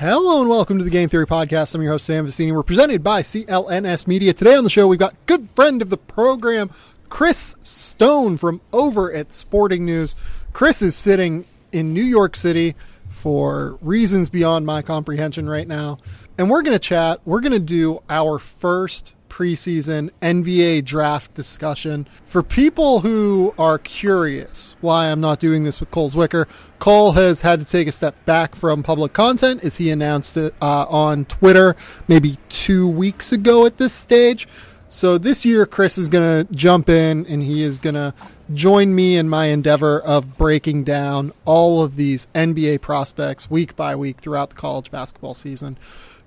Hello and welcome to the Game Theory Podcast. I'm your host, Sam Vicini. We're presented by CLNS Media. Today on the show, we've got good friend of the program, Chris Stone from over at Sporting News. Chris is sitting in New York City for reasons beyond my comprehension right now. And we're going to chat. We're going to do our first preseason NBA draft discussion. For people who are curious why I'm not doing this with Cole Zwicker, Cole has had to take a step back from public content as he announced it on Twitter maybe 2 weeks ago at this stage. So this year, Chris is going to jump in and he is going to join me in my endeavor of breaking down all of these NBA prospects week by week throughout the college basketball season.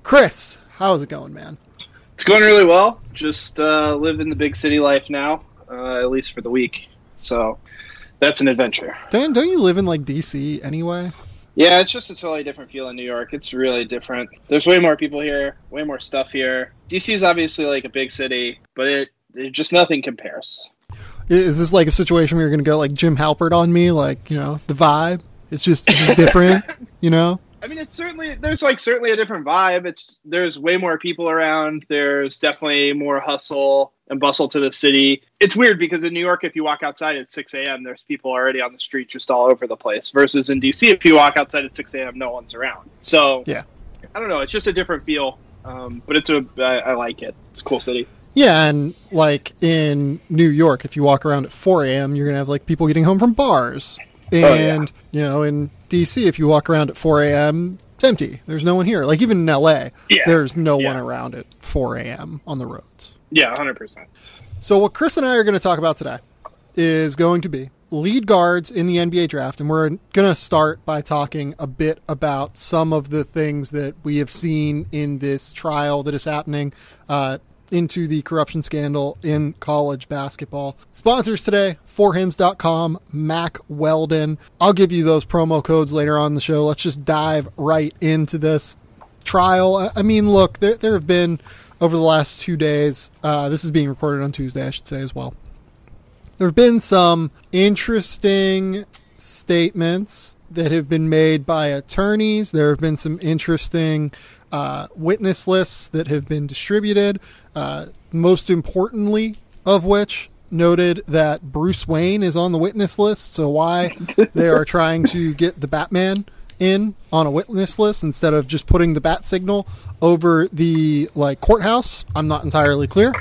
Chris, how's it going, man? It's going really well. Just living the big city life now, at least for the week. So that's an adventure. Dan, don't you live in like DC anyway? Yeah, it's just a totally different feel in New York. It's really different. There's way more people here, way more stuff here. DC is obviously like a big city, but it just nothing compares. Is this like a situation where you're going to go like Jim Halpert on me? Like, you know, the vibe? It's just different, you know? I mean, there's certainly a different vibe. There's way more people around. There's definitely more hustle and bustle to the city. It's weird because in New York, if you walk outside at 6 a.m., there's people already on the street just all over the place. Versus in DC, if you walk outside at 6 a.m., no one's around. So, yeah, I don't know. It's just a different feel. But I like it. It's a cool city. Yeah, and like in New York, if you walk around at 4 a.m., you're going to have like people getting home from bars. And, you know, in D.C., if you walk around at 4 a.m., it's empty. There's no one here. Like, even in L.A., there's no one around at 4 a.m. on the roads. Yeah, 100%. So what Chris and I are going to talk about today is going to be lead guards in the NBA draft. And we're going to start by talking a bit about some of the things that we have seen in this trial that is happening into the corruption scandal in college basketball. Sponsors today, forhims.com, Mac Weldon. I'll give you those promo codes later on in the show. Let's just dive right into this trial. I mean, look, there have been, over the last 2 days, this is being recorded on Tuesday, I should say as well. There have been some interesting statements that have been made by attorneys. There have been some interesting witness lists that have been distributed, most importantly of which noted that Bruce Wayne is on the witness list. So why they are trying to get the Batman in on a witness list instead of just putting the bat signal over the courthouse, I'm not entirely clear.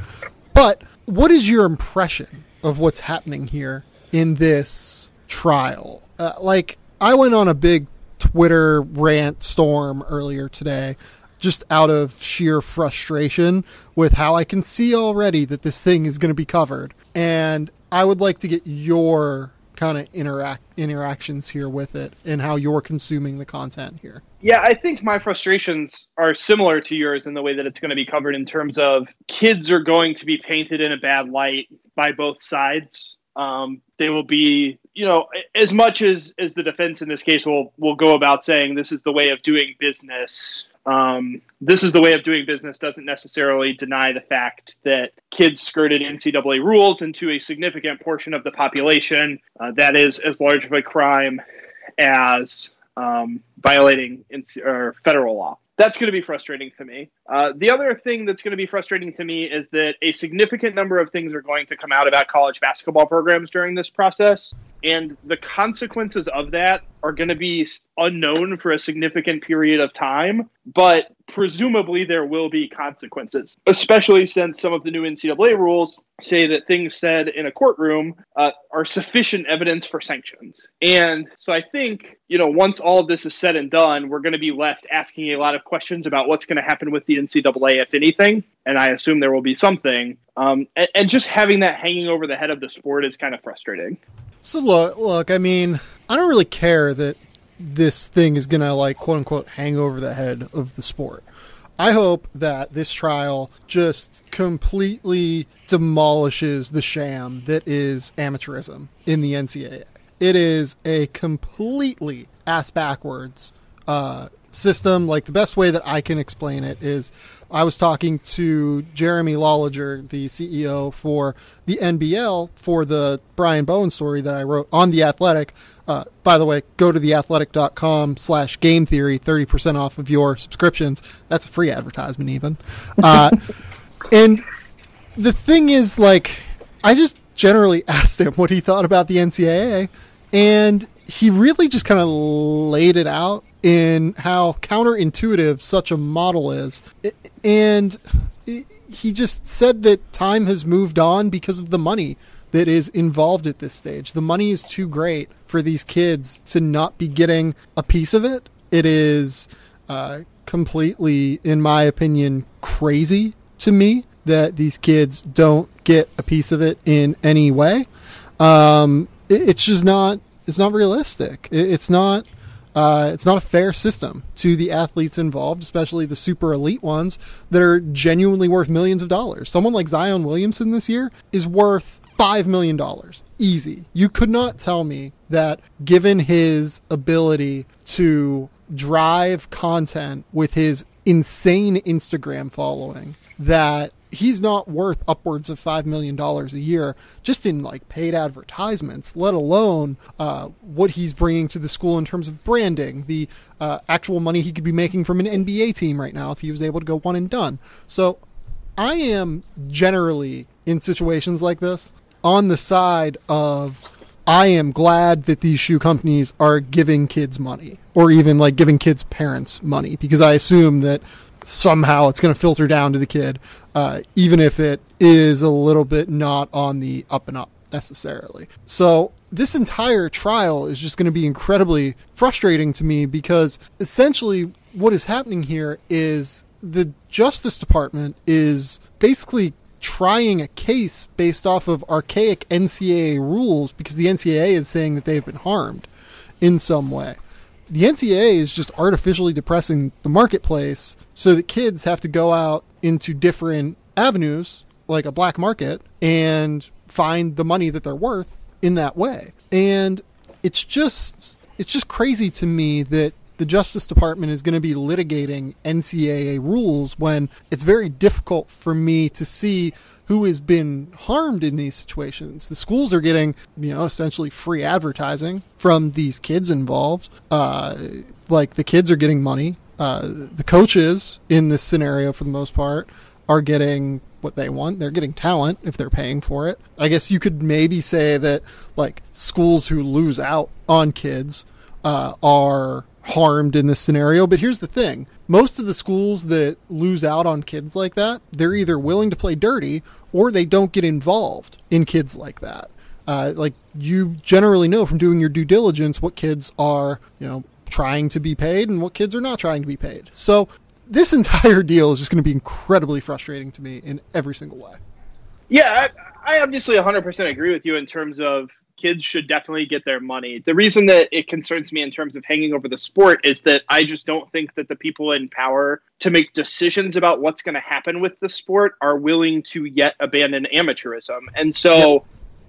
But what is your impression of what's happening here in this trial? I went on a big Twitter rant storm earlier today, just out of sheer frustration with how I can see already that this thing is going to be covered. And I would like to get your kind of interactions here with it and how you're consuming the content here. Yeah, I think my frustrations are similar to yours in the way that it's going to be covered in terms of kids are going to be painted in a bad light by both sides. They will be, as much as the defense in this case will go about saying this is the way of doing business. This is the way of doing business doesn't necessarily deny the fact that kids skirted NCAA rules into a significant portion of the population. That is as large of a crime as violating federal law. That's going to be frustrating to me. The other thing that's going to be frustrating to me is that a significant number of things are going to come out about college basketball programs during this process, and the consequences of that are going to be unknown for a significant period of time, but presumably there will be consequences, especially since some of the new NCAA rules say that things said in a courtroom are sufficient evidence for sanctions. And so I think, once all of this is said and done, we're going to be left asking a lot of questions about what's going to happen with the NCAA, if anything, and I assume there will be something. And just having that hanging over the head of the sport is kind of frustrating. So look, I mean, I don't really care that this thing is going to quote unquote hang over the head of the sport. I hope that this trial just completely demolishes the sham that is amateurism in the NCAA. It is a completely ass backwards system, like the best way that I can explain it is I was talking to Jeremy Lolliger, the CEO for the NBL, for the Brian Bowen story that I wrote on The Athletic. By the way, go to theathletic.com/game theory, 30% off of your subscriptions. That's a free advertisement even. And the thing is, like, I just generally asked him what he thought about the NCAA, and he really just kind of laid it out in how counterintuitive such a model is. And he just said that time has moved on because of the money that is involved at this stage. The money is too great for these kids to not be getting a piece of it. It is completely, in my opinion, crazy to me that these kids don't get a piece of it in any way. It's just not. It's not realistic. It's not a fair system to the athletes involved, especially the super elite ones that are genuinely worth millions of dollars. Someone like Zion Williamson this year is worth $5 million. Easy. You could not tell me that, given his ability to drive content with his insane Instagram following, that he's not worth upwards of $5 million a year just in like paid advertisements, let alone what he's bringing to the school in terms of branding, the actual money he could be making from an NBA team right now if he was able to go one and done. So I am generally, in situations like this, on the side of, I am glad that these shoe companies are giving kids money, or even like giving kids' parents money, because I assume that somehow it's going to filter down to the kid, even if it is a little bit not on the up and up necessarily. So this entire trial is just going to be incredibly frustrating to me, because essentially what is happening here is the Justice Department is basically trying a case based off of archaic NCAA rules, because the NCAA is saying that they've been harmed in some way. The NCAA is just artificially depressing the marketplace so that kids have to go out into different avenues, like a black market, and find the money that they're worth in that way. And it's just crazy to me that the Justice Department is going to be litigating NCAA rules when it's very difficult for me to see who has been harmed in these situations. The schools are getting, essentially free advertising from these kids involved. Like, the kids are getting money. The coaches in this scenario, for the most part, are getting what they want. They're getting talent if they're paying for it. I guess you could maybe say that, like, schools who lose out on kids are harmed in this scenario. But here's the thing. Most of the schools that lose out on kids like that, they're either willing to play dirty or they don't get involved in kids like that. Like, you generally know from doing your due diligence what kids are, trying to be paid and what kids are not trying to be paid. So this entire deal is just going to be incredibly frustrating to me in every single way. Yeah, I obviously 100% agree with you in terms of kids should definitely get their money. The reason that it concerns me in terms of hanging over the sport is that I just don't think that the people in power to make decisions about what's going to happen with the sport are willing to yet abandon amateurism. And so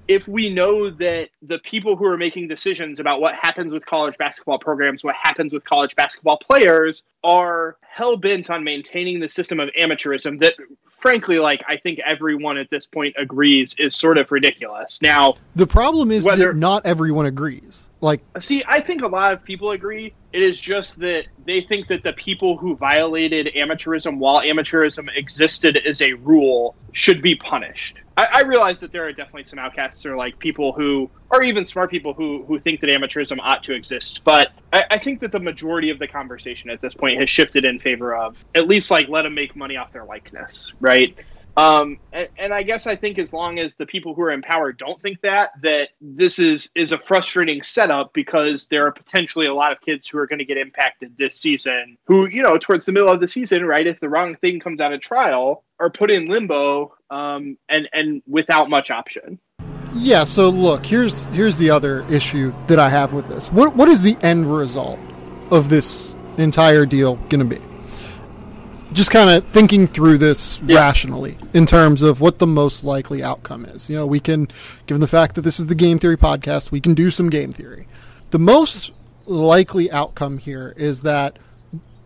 if we know that the people who are making decisions about what happens with college basketball programs, what happens with college basketball players, are hell-bent on maintaining the system of amateurism that, frankly, like, I think everyone at this point agrees is sort of ridiculous. Now, the problem is that not everyone agrees. Like, see, I think a lot of people agree. It is just that they think that the people who violated amateurism while amateurism existed as a rule should be punished. I realize that there are definitely some outcasts, or like people who, or even smart people who think that amateurism ought to exist. But I think that the majority of the conversation at this point has shifted in favor of at least, like, let them make money off their likeness, right? And I guess I think as long as the people who are in power don't think that this is a frustrating setup, because there are potentially a lot of kids who are going to get impacted this season who, towards the middle of the season, right, if the wrong thing comes out of trial, are put in limbo and without much option. Yeah, so look, here's the other issue that I have with this. What is the end result of this entire deal going to be? Just kind of thinking through this rationally in terms of what the most likely outcome is. We can, given the fact that this is the Game Theory podcast, we can do some game theory. The most likely outcome here is that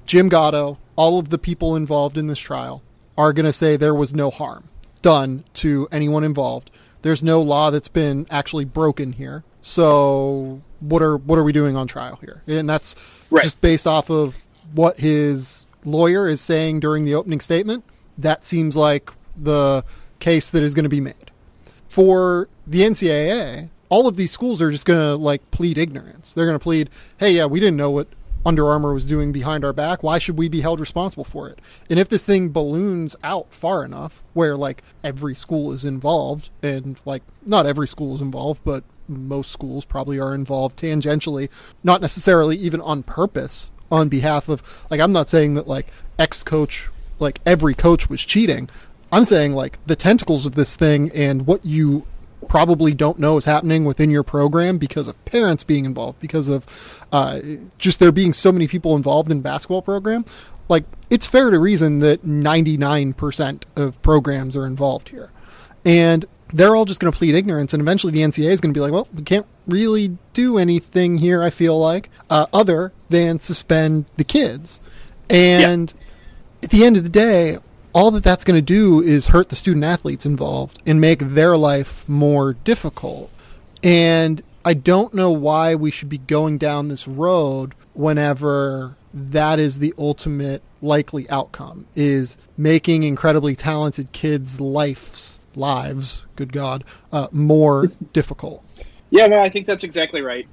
Jim Gatto, all of the people involved in this trial are going to say there was no harm done to anyone involved. There's no law that's been actually broken here. So what are we doing on trial here? And that's just based off of what his lawyer is saying during the opening statement. That seems like the case that is going to be made. For the NCAA, all of these schools are just going to like plead ignorance. They're going to plead, hey, yeah, we didn't know what Under Armour was doing behind our back. Why should we be held responsible for it? And if this thing balloons out far enough where like every school is involved, and like not every school is involved, but most schools probably are involved tangentially, not necessarily even on purpose on behalf of, like, I'm not saying that like ex-coach, like every coach was cheating. I'm saying like the tentacles of this thing and what you probably don't know is happening within your program because of parents being involved, because of just there being so many people involved in basketball program. Like, it's fair to reason that 99% of programs are involved here. And they're all just going to plead ignorance, and eventually the NCAA is going to be like, well, we can't really do anything here, I feel like, other than suspend the kids. And at the end of the day, all that's going to do is hurt the student athletes involved and make their life more difficult. And I don't know why we should be going down this road whenever that is the ultimate likely outcome, is making incredibly talented kids' lives, good God, more difficult. Yeah, no, I think that's exactly right.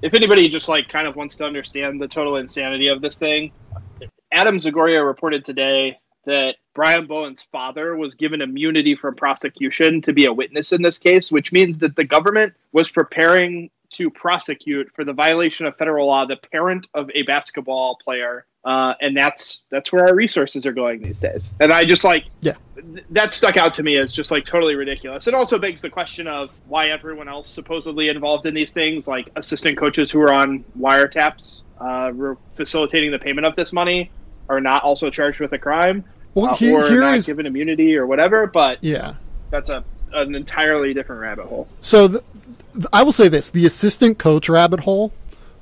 If anybody just like kind of wants to understand the total insanity of this thing, Adam Zagoria reported today that Brian Bowen's father was given immunity from prosecution to be a witness in this case, which means that the government was preparing to prosecute for the violation of federal law the parent of a basketball player. And that's where our resources are going these days. And I just like, that stuck out to me as just like totally ridiculous. It also begs the question of why everyone else supposedly involved in these things, like assistant coaches who are on wiretaps, were facilitating the payment of this money, are not also charged with a crime, or not given immunity or whatever. But that's an entirely different rabbit hole. So I will say this, the assistant coach rabbit hole,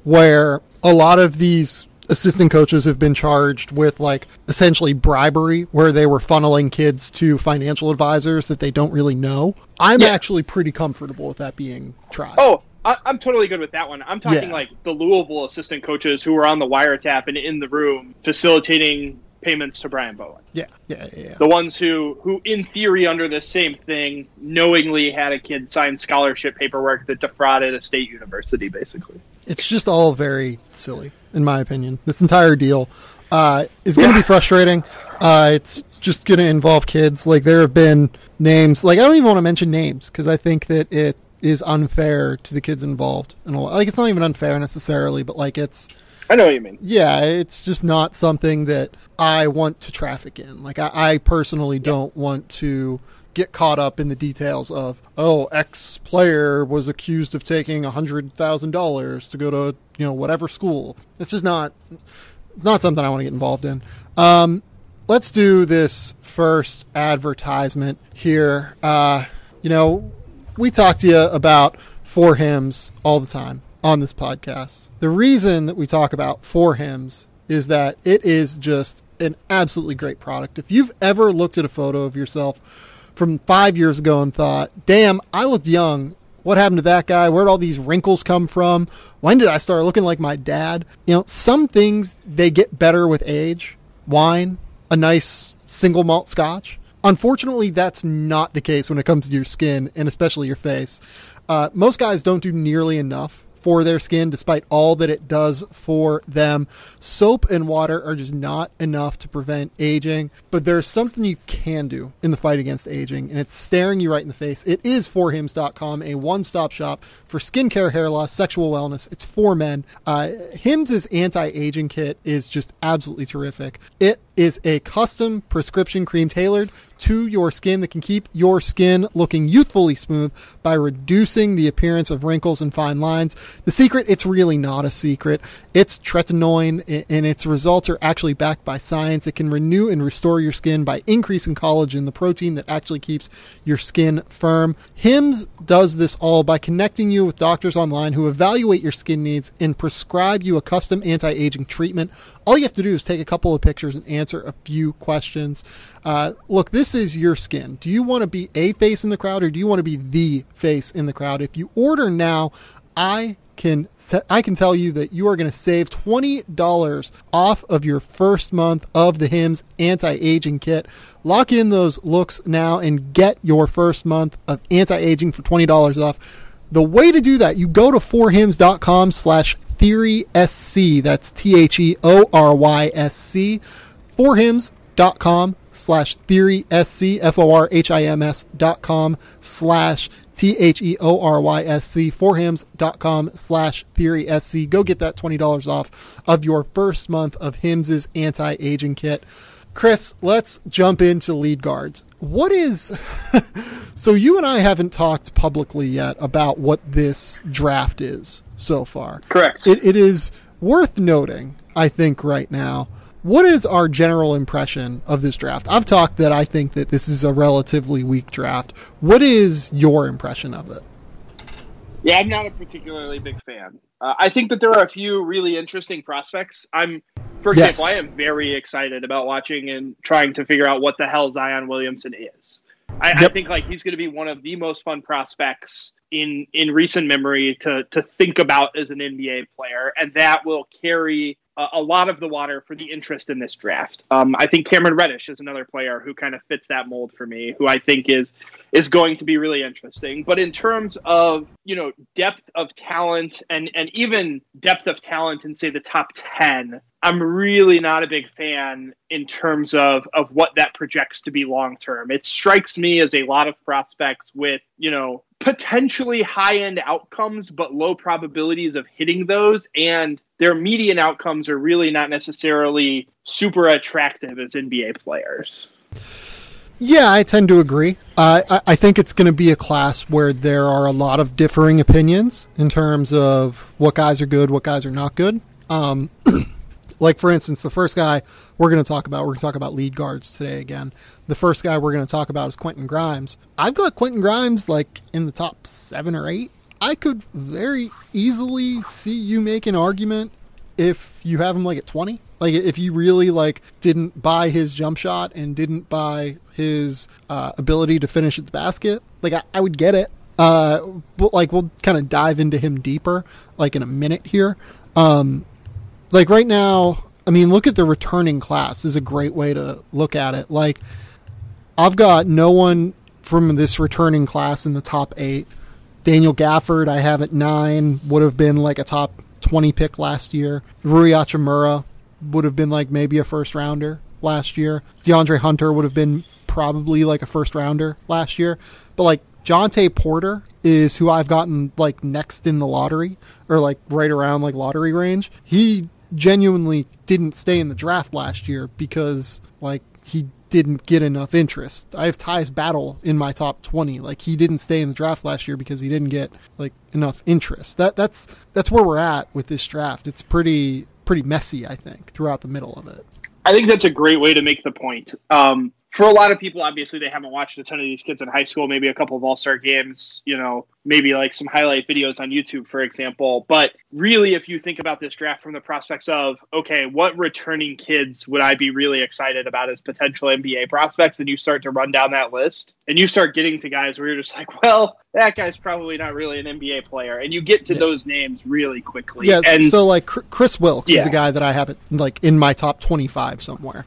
where a lot of these assistant coaches have been charged with like essentially bribery, where they were funneling kids to financial advisors that they don't really know. I'm actually pretty comfortable with that being tried. Oh, I'm totally good with that one. I'm talking like the Louisville assistant coaches who were on the wiretap and in the room facilitating payments to Brian Bowen. Yeah. The ones who in theory under this same thing knowingly had a kid sign scholarship paperwork that defrauded a state university, basically. It's just all very silly, in my opinion. This entire deal is going to be frustrating. It's just going to involve kids. Like, there have been names, like, I don't even want to mention names because I think that it is unfair to the kids involved. And like, it's not even unfair necessarily, but like, it's, I know what you mean. Yeah, it's just not something that I want to traffic in. Like, I personally don't want to get caught up in the details of, X player was accused of taking $100,000 to go to, whatever school. It's just not, it's not something I want to get involved in. Let's do this first advertisement here. We talk to you about For Hymns all the time on this podcast. The reason that we talk about For Hymns is that it is just an absolutely great product. If you've ever looked at a photo of yourself from 5 years ago and thought, damn, I looked young. What happened to that guy? Where'd all these wrinkles come from? When did I start looking like my dad? Some things, they get better with age. Wine, a nice single malt scotch. Unfortunately, that's not the case when it comes to your skin and especially your face. Most guys don't do nearly enough for their skin, despite all that it does for them. Soap and water are just not enough to prevent aging, but there's something you can do in the fight against aging, and it's staring you right in the face. It is forhims.com, a one-stop shop for skincare, hair loss, sexual wellness. It's for men. Hims' anti-aging kit is just absolutely terrific. It is a custom prescription cream tailored to your skin that can keep your skin looking youthfully smooth by reducing the appearance of wrinkles and fine lines. The secret, it's really not a secret. It's tretinoin, and its results are actually backed by science. It can renew and restore your skin by increasing collagen, the protein that actually keeps your skin firm. Hims does this all by connecting you with doctors online who evaluate your skin needs and prescribe you a custom anti-aging treatment. All you have to do is take a couple of pictures and answer a few questions. Look, this is your skin. Do you want to be a face in the crowd, or do you want to be the face in the crowd? If you order now, I can tell you that you are going to save $20 off of your first month of the Hims anti-aging kit. Lock in those looks now and get your first month of anti-aging for $20 off. The way to do that, you go to forhims.com/TheorySC. That's TheorySC. forhims.com/TheorySC. forhims.com/TheorySC. forhims.com/TheorySC. Go get that $20 off of your first month of Hims' anti-aging kit. Chris, let's jump into lead guards. What is... So you and I haven't talked publicly yet about what this draft is so far. Correct. It is worth noting, I think, right now. What is our general impression of this draft? I've talked that I think that this is a relatively weak draft. What is your impression of it? Yeah, I'm not a particularly big fan. I think that there are a few really interesting prospects. For example, I am very excited about watching and trying to figure out what the hell Zion Williamson is. I think like he's going to be one of the most fun prospects in recent memory to think about as an NBA player, and that will carry a lot of the water for the interest in this draft. I think Cameron Reddish is another player who kind of fits that mold for me, who I think is going to be really interesting. But in terms of, depth of talent and even depth of talent in, say, the top 10, I'm really not a big fan in terms of what that projects to be long-term. It strikes me as a lot of prospects with, potentially high-end outcomes, but low probabilities of hitting those, and their median outcomes are really not necessarily super attractive as NBA players. Yeah, I tend to agree. I think it's going to be a class where there are a lot of differing opinions in terms of what guys are good, what guys are not good. Like, for instance, the first guy we're going to talk about lead guards today again. The first guy we're going to talk about is Quentin Grimes. I've got Quentin Grimes, like, in the top 7 or 8. I could very easily see you make an argument if you have him, like, at 20. Like, if you really, like, didn't buy his jump shot and didn't buy his ability to finish at the basket, like, I would get it. But, like, we'll kind of dive into him deeper, like, in a minute here. Like right now, I mean, look at the returning class is a great way to look at it. Like, I've got no one from this returning class in the top 8. Daniel Gafford, I have at 9, would have been like a top 20 pick last year. Rui Hachimura would have been like maybe a first rounder last year. DeAndre Hunter would have been probably like a first rounder last year. But like JaVonte Porter is who I've gotten like next in the lottery, or like right around like lottery range. He genuinely didn't stay in the draft last year because like he didn't get enough interest. I have Tyus Battle in my top 20. Like, he didn't stay in the draft last year because he didn't get like enough interest. That's where we're at with this draft. It's pretty messy, I think, throughout the middle of it. I think that's a great way to make the point. For a lot of people, obviously, they haven't watched a ton of these kids in high school, maybe a couple of all-star games, maybe like some highlight videos on YouTube, for example. But really, if you think about this draft from the prospects of, okay, what returning kids would I be really excited about as potential NBA prospects? And you start to run down that list and you start getting to guys where you're just like, well, that guy's probably not really an NBA player. And you get to those names really quickly. Yeah, and so like Chris Wilkes is a guy that I have like in my top 25 somewhere.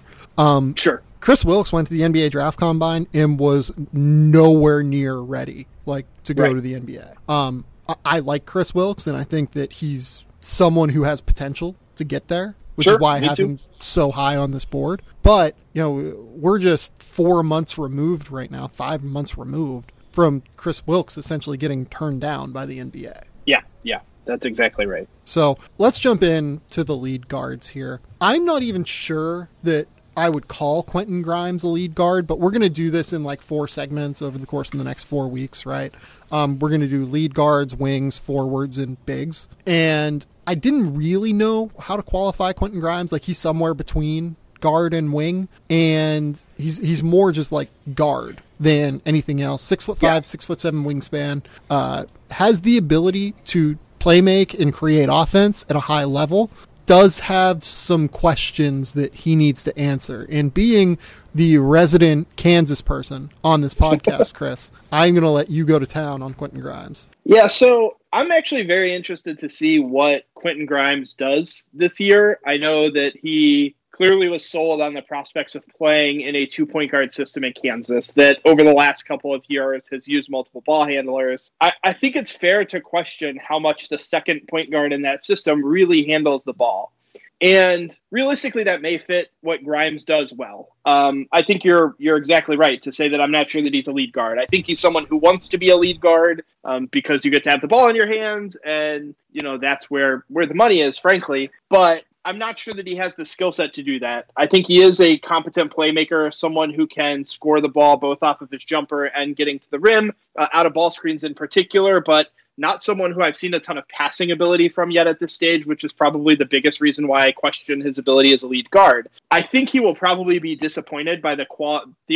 Sure. Chris Wilkes went to the NBA draft combine and was nowhere near ready, like, to go to the NBA. I like Chris Wilkes, and I think that he's someone who has potential to get there, which is why I have him so high on this board. But, we're just 4 months removed right now, 5 months removed from Chris Wilkes essentially getting turned down by the NBA. Yeah, that's exactly right. So let's jump in to the lead guards here. I'm not even sure that I would call Quentin Grimes a lead guard, but we're going to do this in like 4 segments over the course of the next 4 weeks, right? We're going to do lead guards, wings, forwards, and bigs. And I didn't really know how to qualify Quentin Grimes. Like, he's somewhere between guard and wing, and he's more just like guard than anything else. 6'5", 6'7" wingspan, has the ability to play make and create offense at a high level. Does have some questions that he needs to answer. And being the resident Kansas person on this podcast, Chris, I'm going to let you go to town on Quentin Grimes. Yeah, so I'm actually very interested to see what Quentin Grimes does this year. I know that he clearly was sold on the prospects of playing in a 2-point guard system in Kansas that over the last couple of years has used multiple ball handlers. I think it's fair to question how much the second point guard in that system really handles the ball. And realistically, that may fit what Grimes does well. I think you're exactly right to say that I'm not sure that he's a lead guard. I think he's someone who wants to be a lead guard because you get to have the ball in your hands, and that's where the money is, frankly. But I'm not sure that he has the skill set to do that. I think he is a competent playmaker, someone who can score the ball both off of his jumper and getting to the rim, out of ball screens in particular, but not someone who I've seen a ton of passing ability from yet at this stage, which is probably the biggest reason why I question his ability as a lead guard. I think he will probably be disappointed by the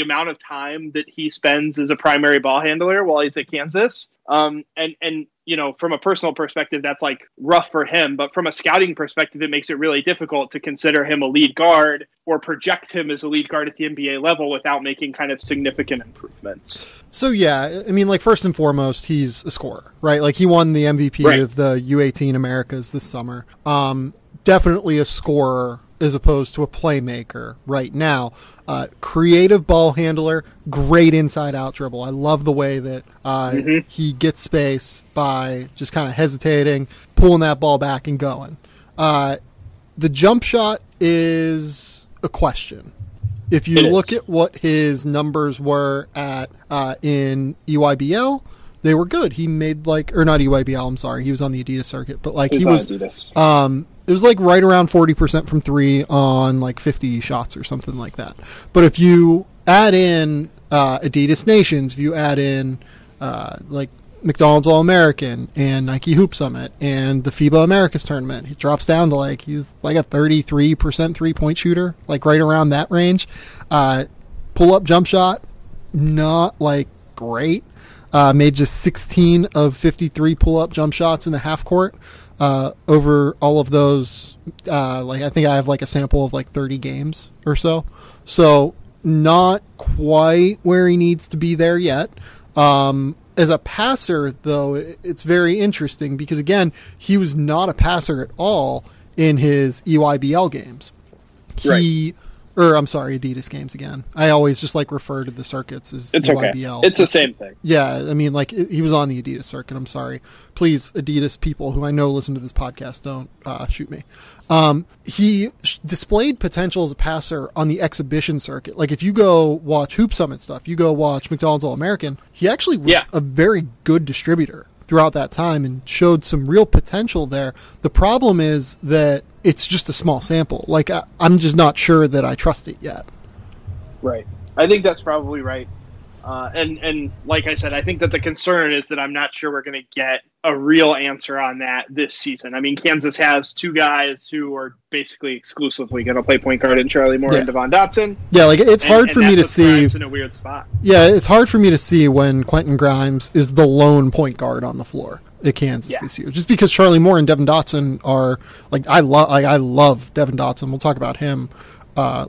amount of time that he spends as a primary ball handler while he's at Kansas. And from a personal perspective, that's like rough for him. But from a scouting perspective, it makes it really difficult to consider him a lead guard or project him as a lead guard at the NBA level without making kind of significant improvements. So, yeah, I mean, like, first and foremost, he's a scorer, right? Like, he won the MVP of the U18 Americas this summer. Definitely a scorer as opposed to a playmaker right now. Creative ball handler, great inside-out dribble. I love the way that he gets space by just kind of hesitating, pulling that ball back and going. The jump shot is a question. If you look at what his numbers were at in EYBL, they were good. He made not EYBL, I'm sorry. He was on the Adidas circuit, but like he was it was like right around 40% from 3 on like 50 shots or something like that. But if you add in Adidas Nations, if you add in like McDonald's All-American and Nike Hoop Summit and the FIBA Americas tournament, he drops down to he's like a 33% 3-point shooter, like right around that range. Pull-up jump shot, not like great. Made just 16 of 53 pull-up jump shots in the half court. Over all of those, I think I have like a sample of like 30 games or so. So not quite where he needs to be there yet. As a passer, though, it's very interesting because, again, he was not a passer at all in his EYBL games. Adidas games again. I always just refer to the circuits as EYBL. Okay. It's the same thing. Yeah, I mean, he was on the Adidas circuit. I'm sorry. Please, Adidas people who I know listen to this podcast, don't shoot me. He displayed potential as a passer on the exhibition circuit. Like, if you go watch Hoop Summit stuff, you go watch McDonald's All-American, he actually was a very good distributor throughout that time and showed some real potential there. The problem is that it's just a small sample. I'm just not sure that I trust it yet. Right. I think that's probably right. And like I said, I think that the concern is that I'm not sure we're going to get a real answer on that this season. I mean, Kansas has 2 guys who are basically exclusively going to play point guard in Charlie Moore and Devon Dotson. Yeah, it's hard for me to see. Grimes in a weird spot. Yeah, it's hard for me to see when Quentin Grimes is the lone point guard on the floor at Kansas this year, just because Charlie Moore and Devon Dotson are I love Devon Dotson. We'll talk about him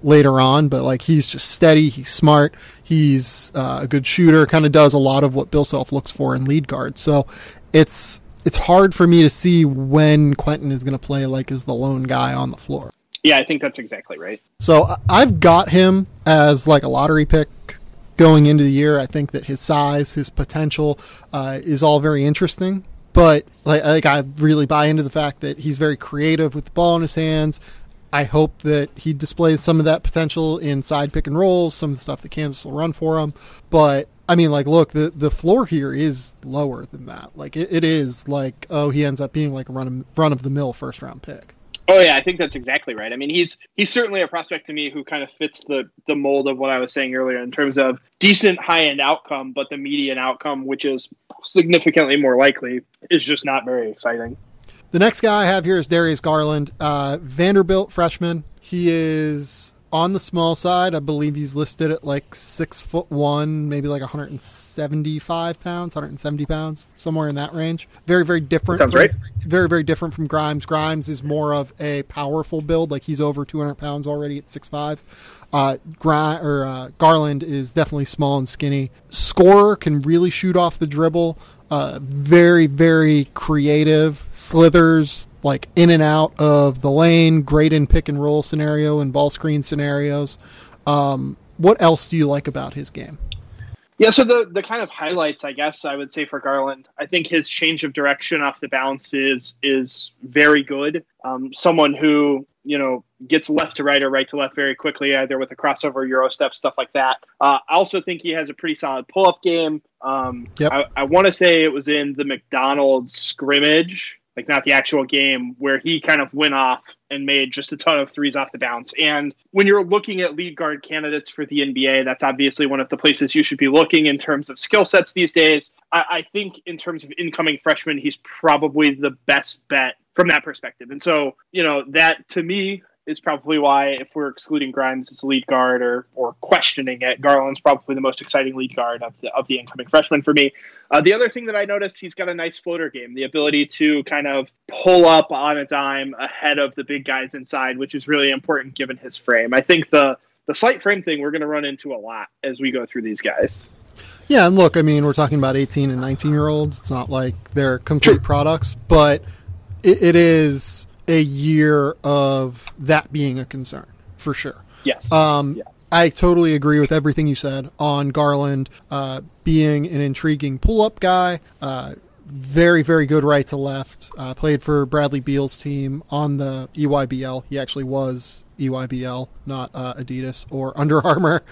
later on, but he's just steady, he's smart, he's a good shooter, kind of does a lot of what Bill Self looks for in lead guard. So it's hard for me to see when Quentin is going to play as the lone guy on the floor. Yeah, I think that's exactly right. So I've got him as a lottery pick going into the year. I think that his size, his potential is all very interesting. But I really buy into the fact that he's very creative with the ball in his hands. I hope that he displays some of that potential in side pick and rolls, some of the stuff that Kansas will run for him. But I mean, look, the floor here is lower than that. It is he ends up being a run of the mill first round pick. Oh yeah, I think that's exactly right. I mean, he's certainly a prospect to me who kind of fits the mold of what I was saying earlier in terms of decent high-end outcome, but the median outcome, which is significantly more likely, is just not very exciting. The next guy I have here is Darius Garland, Vanderbilt freshman. He is on the small side. I believe he's listed at like 6'1", maybe like 175 pounds, 170 pounds, somewhere in that range. Very, very different. Sounds right. Very, very different from Grimes. Grimes is more of a powerful build. Like he's over 200 pounds already at 6'5". Garland is definitely small and skinny. Scorer, can really shoot off the dribble. Very, very creative. Slithers like in and out of the lane. Great in pick and roll scenario and ball screen scenarios. What else do you like about his game? Yeah, so the kind of highlights, I guess I would say for Garland, I think his change of direction off the bounce is very good. Someone who, gets left to right or right to left very quickly, either with a crossover, Euro step, stuff like that. I also think he has a pretty solid pull-up game. Yep. I want to say it was in the McDonald's scrimmage, like not the actual game, where he kind of went off and made just a ton of threes off the bounce. And when you're looking at lead guard candidates for the NBA, that's obviously one of the places you should be looking in terms of skill sets these days. I think in terms of incoming freshmen, he's probably the best bet from that perspective. And so, that to me is probably why, if we're excluding Grimes as a lead guard or questioning it, Garland's probably the most exciting lead guard of the incoming freshman for me. The other thing that I noticed, he's got a nice floater game, the ability to kind of pull up on a dime ahead of the big guys inside, which is really important given his frame. I think the slight frame thing we're going to run into a lot as we go through these guys. Yeah, and look, I mean, we're talking about 18 and 19-year-olds. It's not like they're complete products, but it is a year of that being a concern, for sure. Yes. I totally agree with everything you said on Garland being an intriguing pull-up guy. Very, very good right to left. Played for Bradley Beal's team on the EYBL. He actually was EYBL, not Adidas or Under Armour.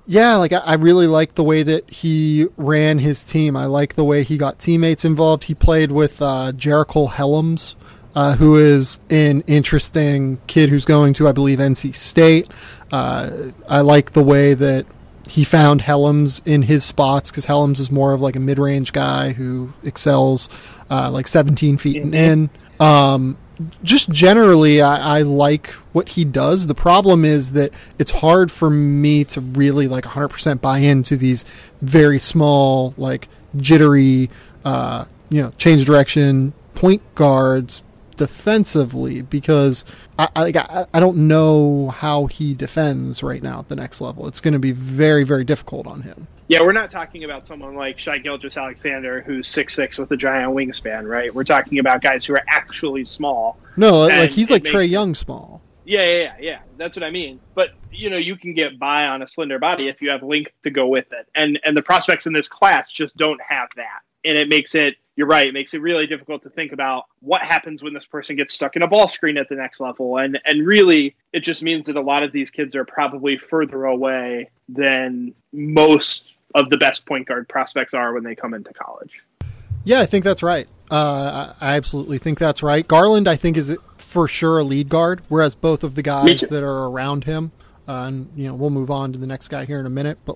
Yeah, like I really like the way that he ran his team. I like the way he got teammates involved. He played with Jericho Helms, who is an interesting kid who's going to, I believe, NC State. I like the way that he found Helms in his spots, because Helms is more of like a mid-range guy who excels like 17 feet and in. Just generally, I like what he does. The problem is that it's hard for me to really like 100% buy into these very small, like jittery, change direction point guards defensively, because I don't know how he defends right now at the next level. It's going to be very, very difficult on him. Yeah, we're not talking about someone like Shai Gilgeous-Alexander, who's 6'6" with a giant wingspan, right? We're talking about guys who are actually small. No, like he's like Trae Young small. Yeah. That's what I mean. But, you can get by on a slender body if you have length to go with it. And the prospects in this class just don't have that. And it makes it, you're right, it makes it really difficult to think about what happens when this person gets stuck in a ball screen at the next level. And really, it just means that a lot of these kids are probably further away than most of the best point guard prospects are when they come into college. Yeah, I think that's right. I absolutely think that's right. Garland, I think, is for sure a lead guard, whereas both of the guys that are around him, and we'll move on to the next guy here in a minute, but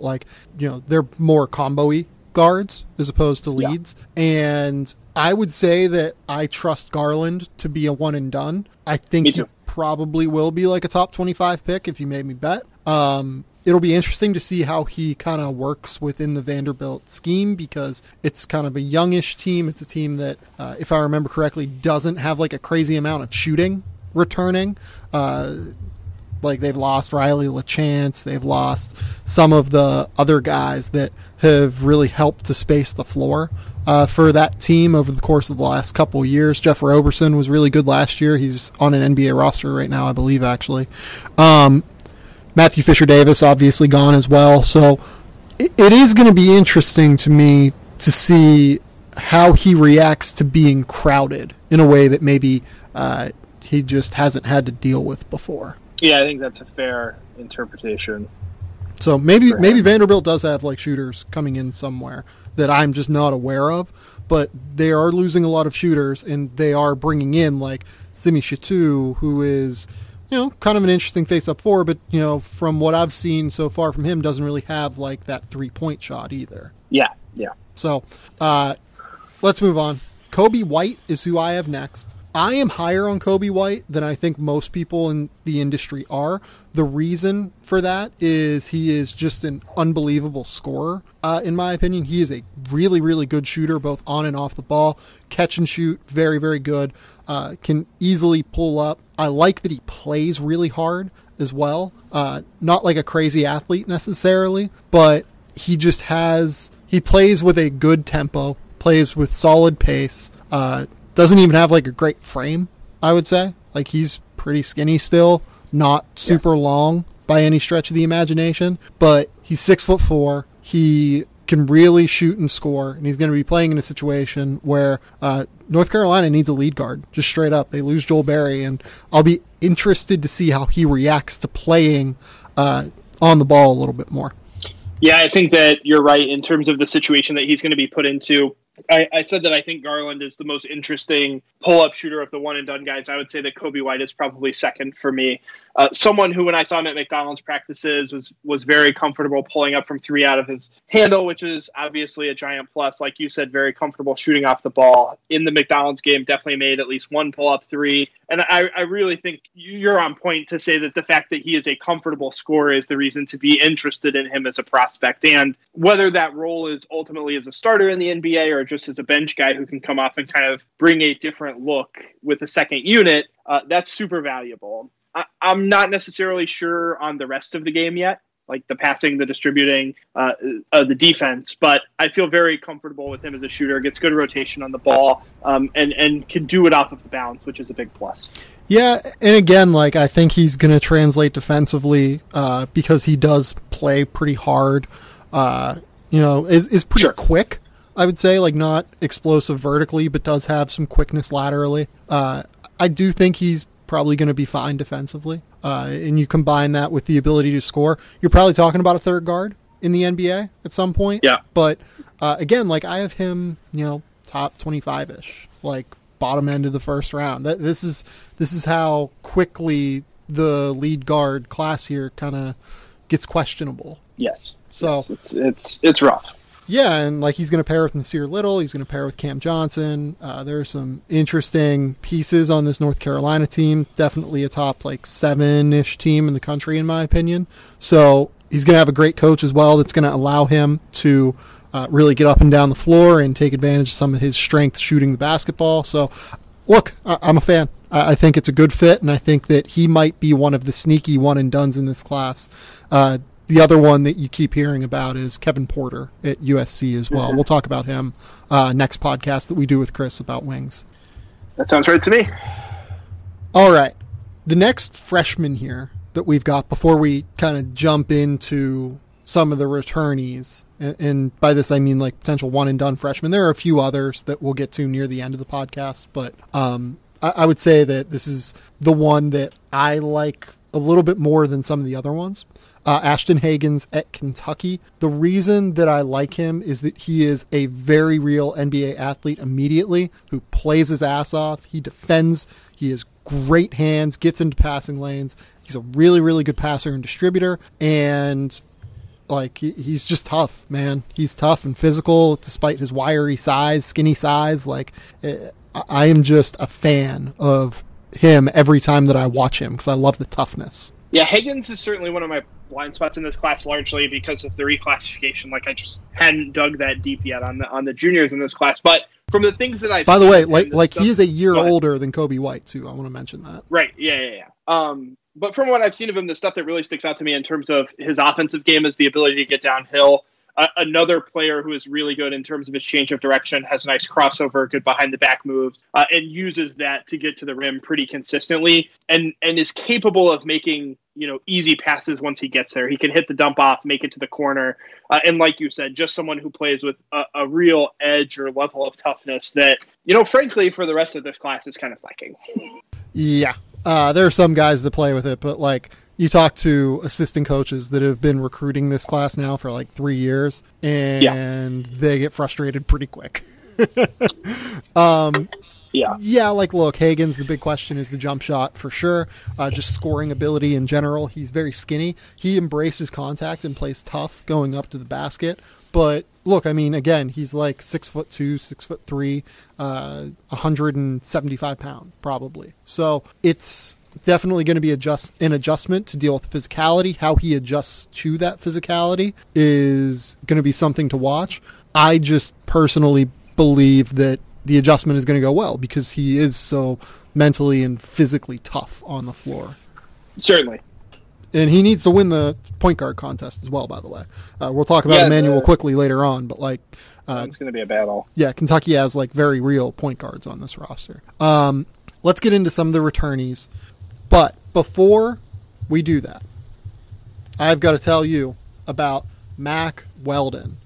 they're more combo-y guards as opposed to leads. Yeah. And I would say that I trust Garland to be a one and done. I think he probably will be like a top 25 pick if you made me bet. It'll be interesting to see how he kind of works within the Vanderbilt scheme, because it's kind of a youngish team. It's a team that, if I remember correctly, doesn't have like a crazy amount of shooting returning. Like they've lost Riley LaChance. They've lost some of the other guys that have really helped to space the floor for that team over the course of the last couple of years. Jeff Roberson was really good last year. He's on an NBA roster right now, I believe, actually. Matthew Fisher-Davis obviously gone as well. So it is going to be interesting to me to see how he reacts to being crowded in a way that maybe he just hasn't had to deal with before. Yeah, I think that's a fair interpretation. So maybe Vanderbilt does have like shooters coming in somewhere that I'm just not aware of, but they are losing a lot of shooters, and they are bringing in like Simi Shatu, who is, kind of an interesting face up four, but from what I've seen so far from him, doesn't really have like that 3-point shot either. Yeah. So let's move on. Coby White is who I have next. I am higher on Coby White than I think most people in the industry are. The reason for that is he is just an unbelievable scorer. In my opinion, he is a really, really good shooter, both on and off the ball. Catch and shoot, very, very good. Can easily pull up. I like that he plays really hard as well. Not like a crazy athlete necessarily, but he plays with a good tempo, plays with solid pace, doesn't even have like a great frame, I would say. Like, he's pretty skinny still, not super long by any stretch of the imagination, but he's 6'4". He can really shoot and score, and he's going to be playing in a situation where North Carolina needs a lead guard, just straight up. They lose Joel Berry, and I'll be interested to see how he reacts to playing on the ball a little bit more. Yeah, I think that you're right in terms of the situation that he's going to be put into. I said that I think Garland is the most interesting pull-up shooter of the one-and-done guys. I would say that Coby White is probably second for me. Someone who, when I saw him at McDonald's practices, was very comfortable pulling up from three out of his handle, which is obviously a giant plus. Like you said, very comfortable shooting off the ball. In the McDonald's game, definitely made at least one pull-up three. And I really think you're on point to say that the fact that he is a comfortable scorer is the reason to be interested in him as a prospect. And whether that role is ultimately as a starter in the NBA or just as a bench guy who can come off and kind of bring a different look with a second unit, that's super valuable. I'm not necessarily sure on the rest of the game yet, like the passing, the distributing, the defense, but I feel very comfortable with him as a shooter, gets good rotation on the ball, and can do it off of the bounce, which is a big plus. Yeah, and again, like, I think he's going to translate defensively because he does play pretty hard, is pretty quick, I would say, like not explosive vertically, but does have some quickness laterally. I do think he's probably going to be fine defensively. And you combine that with the ability to score, you're probably talking about a third guard in the NBA at some point. Yeah. But again, like, I have him, top 25-ish, like bottom end of the first round. This is how quickly the lead guard class here kind of gets questionable. Yes. So it's rough. Yeah, and like, he's going to pair with Nasir Little. He's going to pair with Cam Johnson. There are some interesting pieces on this North Carolina team. Definitely a top like 7-ish team in the country, in my opinion. So he's going to have a great coach as well that's going to allow him to really get up and down the floor and take advantage of some of his strength shooting the basketball. So, look, I'm a fan. I think it's a good fit, and I think that he might be one of the sneaky one-and-dones in this class. The other one that you keep hearing about is Kevin Porter at USC as well. Mm-hmm. We'll talk about him next podcast that we do with Chris about wings. That sounds right to me. All right. The next freshman here that we've got before we kind of jump into some of the returnees, and by this I mean like potential one-and-done freshmen. There are a few others that we'll get to near the end of the podcast, but I would say that this is the one that I like a little bit more than some of the other ones. Ashton Hagans at Kentucky. The reason that I like him is that he is a very real NBA athlete immediately who plays his ass off. He defends. He has great hands, gets into passing lanes. He's a really, really good passer and distributor. And like, he's just tough, man. He's tough and physical despite his wiry size, skinny size. Like, I am just a fan of him every time that I watch him because I love the toughness. Yeah, Hagans is certainly one of my blind spots in this class, largely because of the reclassification. Like, I just hadn't dug that deep yet on the juniors in this class. But from the things that I've By the way, like he is a year older than Coby White, too. I want to mention that. Right, yeah. But from what I've seen of him, the stuff that really sticks out to me in terms of his offensive game is the ability to get downhill. Another player who is really good in terms of his change of direction, has a nice crossover, good behind-the-back moves, and uses that to get to the rim pretty consistently, and is capable of making easy passes once he gets there. He can hit the dump off, make it to the corner, and like you said, just someone who plays with a real edge or level of toughness that, frankly, for the rest of this class is kind of lacking. Yeah. There are some guys that play with it, but like You talk to assistant coaches that have been recruiting this class now for like 3 years, and they get frustrated pretty quick. Yeah, like, look, Hagans, the big question is the jump shot for sure. Just scoring ability in general. He's very skinny. He embraces contact and plays tough going up to the basket. But look, I mean, again, he's like 6'2", 6'3", 175 pounds probably. So it's definitely going to be an adjustment to deal with the physicality. How he adjusts to that physicality is going to be something to watch. I just personally believe that the adjustment is going to go well because he is so mentally and physically tough on the floor. Certainly. And he needs to win the point guard contest as well, by the way. We'll talk about Emmanuel quickly later on, but like... it's going to be a battle. Yeah, Kentucky has like very real point guards on this roster. Let's get into some of the returnees. But before we do that, I've got to tell you about Mack Weldon.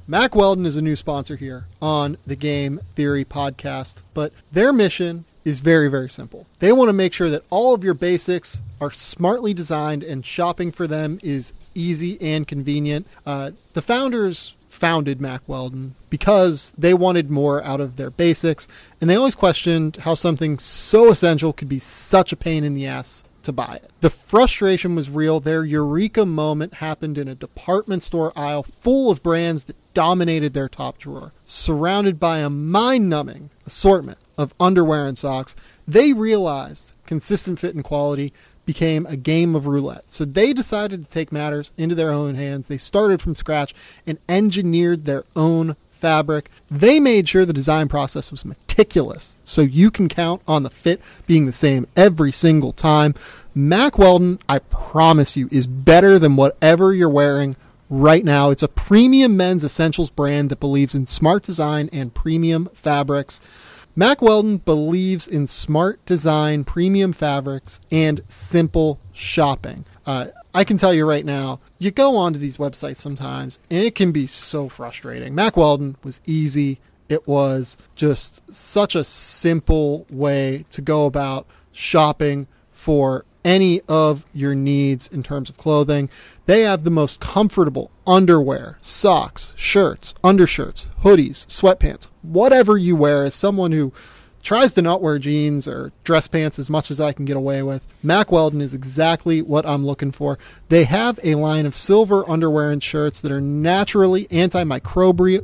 Mack Weldon is a new sponsor here on the Game Theory podcast, but their mission is very, very simple. They want to make sure that all of your basics are smartly designed and shopping for them is easy and convenient. The founders founded Mack Weldon because they wanted more out of their basics, and they always questioned how something so essential could be such a pain in the ass to buy it. The frustration was real. Their eureka moment happened in a department store aisle full of brands that dominated their top drawer. Surrounded by a mind-numbing assortment of underwear and socks, they realized consistent fit and quality became a game of roulette. So they decided to take matters into their own hands. They started from scratch and engineered their own fabric. They made sure the design process was meticulous, so you can count on the fit being the same every single time. Mack Weldon, I promise you, is better than whatever you're wearing right now. It's a premium men's essentials brand that believes in smart design and premium fabrics. Mack Weldon believes in smart design, premium fabrics, and simple shopping. I can tell you right now, you go onto these websites sometimes, and it can be so frustrating. Mack Weldon was easy. It was just such a simple way to go about shopping for any of your needs in terms of clothing. They have the most comfortable underwear, socks, shirts, undershirts, hoodies, sweatpants, whatever you wear. As someone who tries to not wear jeans or dress pants as much as I can get away with, Mack Weldon is exactly what I'm looking for. They have a line of silver underwear and shirts that are naturally antimicrobial,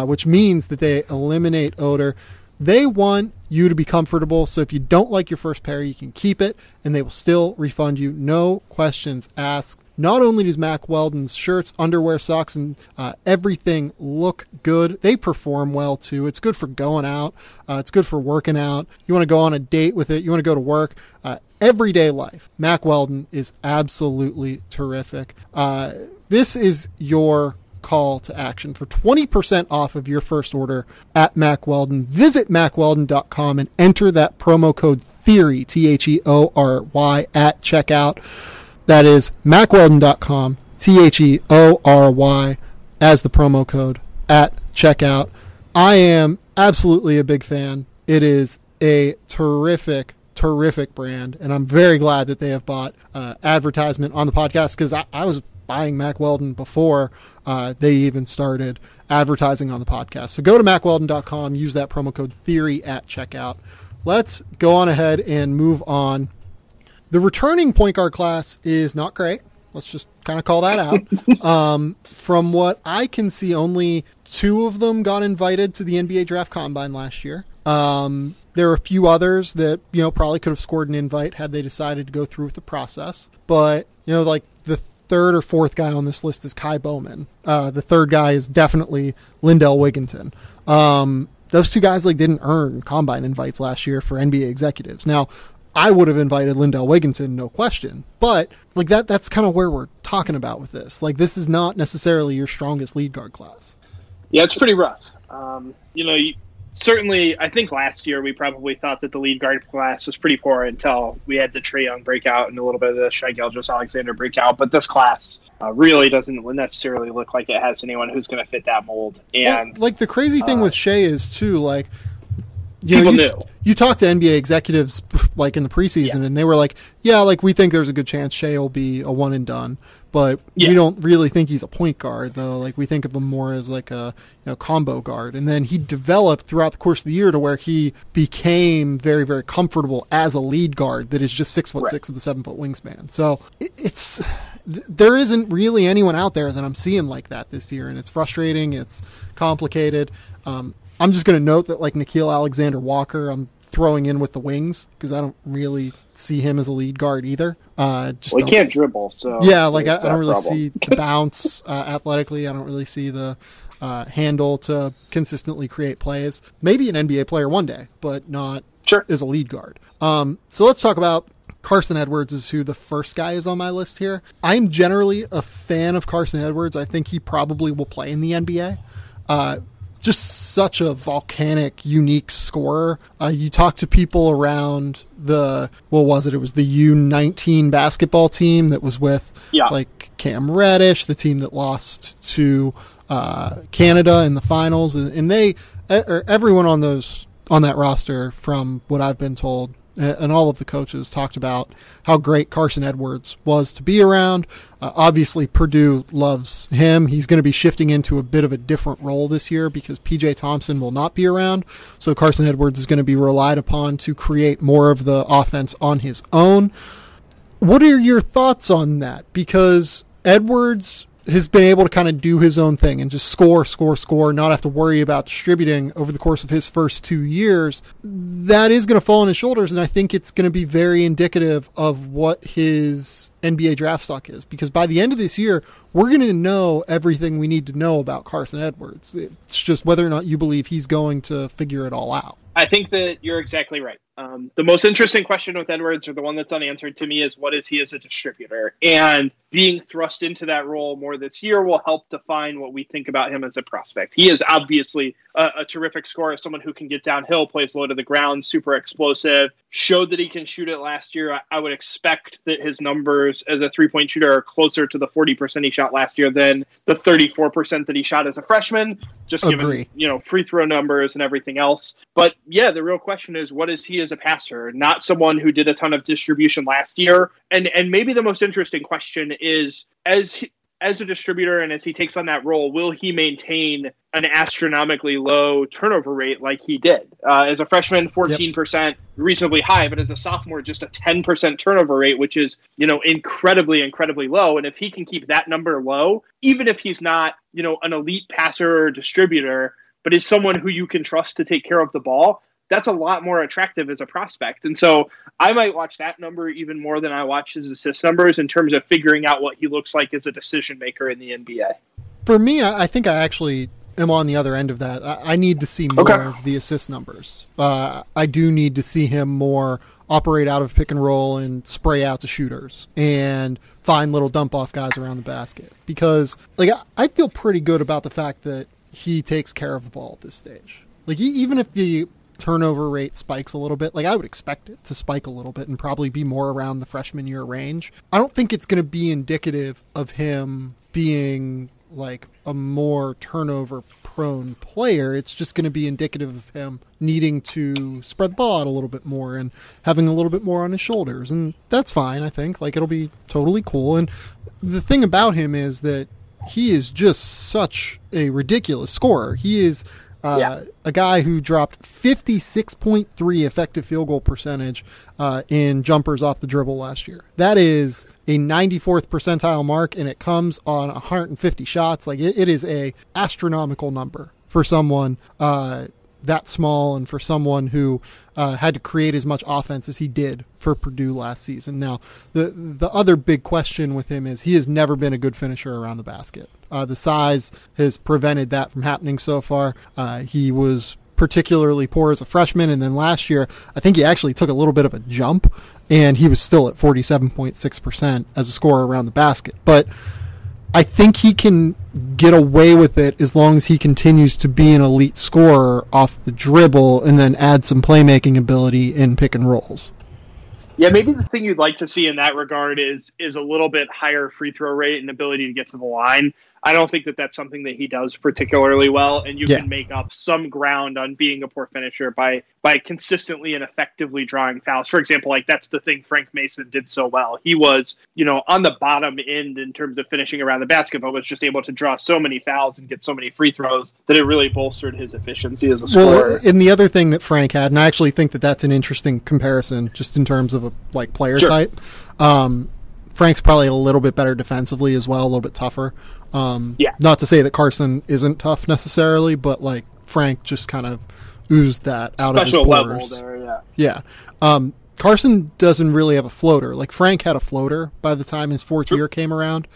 which means that they eliminate odor. They want you to be comfortable, so if you don't like your first pair, you can keep it, and they will still refund you, no questions asked. Not only does Mack Weldon's shirts, underwear, socks, and everything look good, they perform well, too. It's good for going out. It's good for working out. You want to go on a date with it. You want to go to work. Everyday life. Mack Weldon is absolutely terrific. This is your call to action. For 20% off of your first order at Mack Weldon, visit MackWeldon.com and enter that promo code THEORY, THEORY, at checkout. That is MackWeldon.com, THEORY, as the promo code at checkout. I am absolutely a big fan. It is a terrific brand, and I'm very glad that they have bought advertisement on the podcast, because I was buying Mack Weldon before they even started advertising on the podcast. So go to MackWeldon.com, use that promo code THEORY at checkout. Let's go on ahead and move on. The returning point guard class is not great. Let's just kind of call that out. From what I can see, only 2 of them got invited to the NBA Draft Combine last year. There are a few others that, probably could have scored an invite had they decided to go through with the process. But, like the third or fourth guy on this list is Kai Bowman. The third guy is definitely Lindell Wigginton. Those 2 guys didn't earn combine invites last year for NBA executives. Now, I would have invited Lindell Wigginton, no question, but that's kind of where we're talking about with this. This is not necessarily your strongest lead guard class. Yeah, it's pretty rough. Certainly, I think last year we probably thought that the lead guard class was pretty poor until we had the Trae Young breakout and a little bit of the Shai Gilgeous-Alexander breakout. But this class really doesn't necessarily look like it has anyone who's going to fit that mold. And the crazy thing with Shai is too, people knew. You talk to NBA executives like in the preseason, and they were like, "Yeah, like we think there's a good chance Shea will be a one and done, but we don't really think he's a point guard, though. Like we think of him more as like a combo guard." And then he developed throughout the course of the year to where he became very, very comfortable as a lead guard that is just 6'6" with a 7-foot wingspan. So there isn't really anyone out there that I'm seeing like that this year, and it's frustrating. It's complicated. I'm just going to note that like Nickeil Alexander-Walker, I'm throwing in with the wings because I don't really see him as a lead guard either. He can't dribble, so yeah, like I don't really see the bounce athletically. I don't really see the handle to consistently create plays. Maybe an NBA player one day, but not as a lead guard. So let's talk about Carsen Edwards is who the first guy is on my list here. I'm generally a fan of Carsen Edwards. I think he probably will play in the NBA. Just such a volcanic, unique scorer. You talk to people around it was the U19 basketball team that was with like Cam Reddish, the team that lost to Canada in the finals. And everyone on that roster, from what I've been told, and all of the coaches talked about how great Carsen Edwards was to be around. Obviously, Purdue loves him. He's going to be shifting into a bit of a different role this year because P.J. Thompson will not be around. So Carsen Edwards is going to be relied upon to create more of the offense on his own. What are your thoughts on that? Because Edwards has been able to kind of do his own thing and just score, not have to worry about distributing over the course of his first 2 years. That is going to fall on his shoulders, and I think it's going to be very indicative of what his NBA draft stock is, because by the end of this year, we're going to know everything we need to know about Carsen Edwards. It's just whether or not you believe he's going to figure it all out. I think that you're exactly right. The most interesting question with Edwards, or the one that's unanswered to me, is what is he as a distributor? And being thrust into that role more this year will help define what we think about him as a prospect. He is obviously a terrific scorer, someone who can get downhill, plays low to the ground, super explosive, showed that he can shoot it last year. I would expect that his numbers as a three-point shooter are closer to the 40% he shot last year than the 34% that he shot as a freshman, just given, free throw numbers and everything else. But yeah, the real question is, what is he as a passer? Not someone who did a ton of distribution last year. And maybe the most interesting question is, as a distributor and as he takes on that role, will he maintain an astronomically low turnover rate like he did? As a freshman, 14%, reasonably high, but as a sophomore, just a 10% turnover rate, which is, incredibly, incredibly low. And if he can keep that number low, even if he's not, an elite passer or distributor, but is someone who you can trust to take care of the ball, that's a lot more attractive as a prospect. And so I might watch that number even more than I watch his assist numbers in terms of figuring out what he looks like as a decision maker in the NBA. For me, I think I actually am on the other end of that. I need to see more of the assist numbers. I do need to see him more operate out of pick and roll and spray out to shooters and find little dump off guys around the basket, because I feel pretty good about the fact that he takes care of the ball at this stage. Even if the turnover rate spikes a little bit, I would expect it to spike a little bit and probably be more around the freshman year range. I don't think it's going to be indicative of him being a more turnover prone player. It's just going to be indicative of him needing to spread the ball out a little bit more and having a little bit more on his shoulders. And that's fine. I think it'll be totally cool. And the thing about him is that he is just such a ridiculous scorer. He is a guy who dropped 56.3 effective field goal percentage in jumpers off the dribble last year. That is a 94th percentile mark, and it comes on 150 shots. It is a astronomical number for someone that small and for someone who had to create as much offense as he did for Purdue last season. Now, the other big question with him is he has never been a good finisher around the basket. The size has prevented that from happening so far. He was particularly poor as a freshman, and then last year, I think he actually took a little bit of a jump, and he was still at 47.6% as a scorer around the basket. But I think he can get away with it as long as he continues to be an elite scorer off the dribble and then add some playmaking ability in pick and rolls. Yeah, maybe the thing you'd like to see in that regard is a little bit higher free throw rate and ability to get to the line. I don't think that that's something that he does particularly well, and you Yeah. can make up some ground on being a poor finisher by consistently and effectively drawing fouls. For example, like that's the thing Frank Mason did so well. He was, on the bottom end in terms of finishing around the basket, but was just able to draw so many fouls and get so many free throws that it really bolstered his efficiency as a scorer. And the other thing that Frank had, and I actually think that that's an interesting comparison just in terms of a player Sure. type. Frank's probably a little bit better defensively as well, a little bit tougher. Not to say that Carsen isn't tough necessarily, but like Frank just kind of oozed that out Special of his level pores. there, yeah. Yeah. Carsen doesn't really have a floater. Like Frank had a floater by the time his fourth year came around.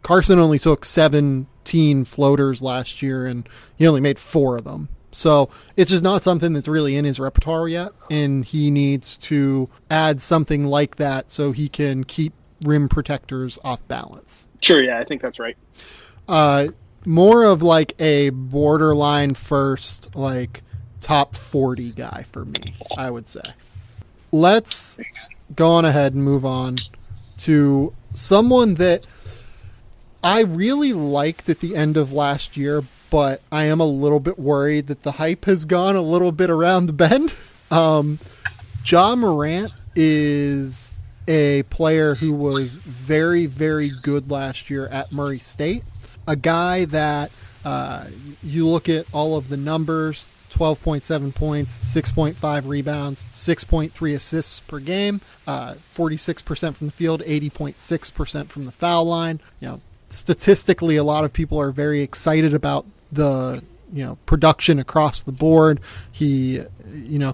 Carsen only took 17 floaters last year, and he only made 4 of them. So it's just not something that's really in his repertoire yet, and he needs to add something like that so he can keep rim protectors off balance. Sure, yeah, I think that's right. More of like a borderline first, like top 40 guy for me, I would say. Let's go on ahead and move on to someone that I really liked at the end of last year, but I am a little bit worried that the hype has gone a little bit around the bend. Morant is a player who was very, very good last year at Murray State. A guy that you look at all of the numbers, 12.7 points, 6.5 rebounds, 6.3 assists per game, 46% from the field, 80.6% from the foul line. Statistically, a lot of people are very excited about the production across the board. He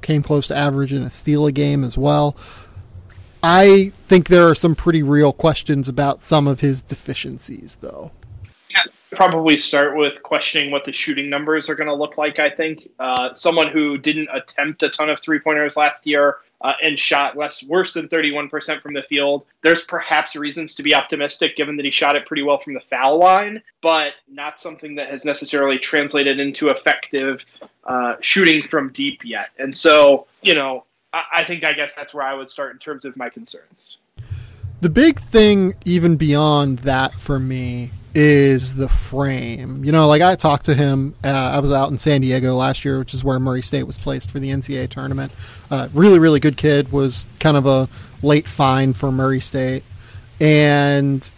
came close to averaging a steal a game as well. I think there are some pretty real questions about some of his deficiencies, though. Yeah, probably start with questioning what the shooting numbers are going to look like. I think someone who didn't attempt a ton of 3-pointers last year and shot worse than 31% from the field. There's perhaps reasons to be optimistic given that he shot it pretty well from the foul line, but not something that has necessarily translated into effective shooting from deep yet. And so, I guess that's where I would start in terms of my concerns. The big thing, even beyond that for me, is the frame. I talked to him. I was out in San Diego last year, which is where Murray State was placed for the NCAA tournament. Really, really good kid. Was kind of a late find for Murray State. And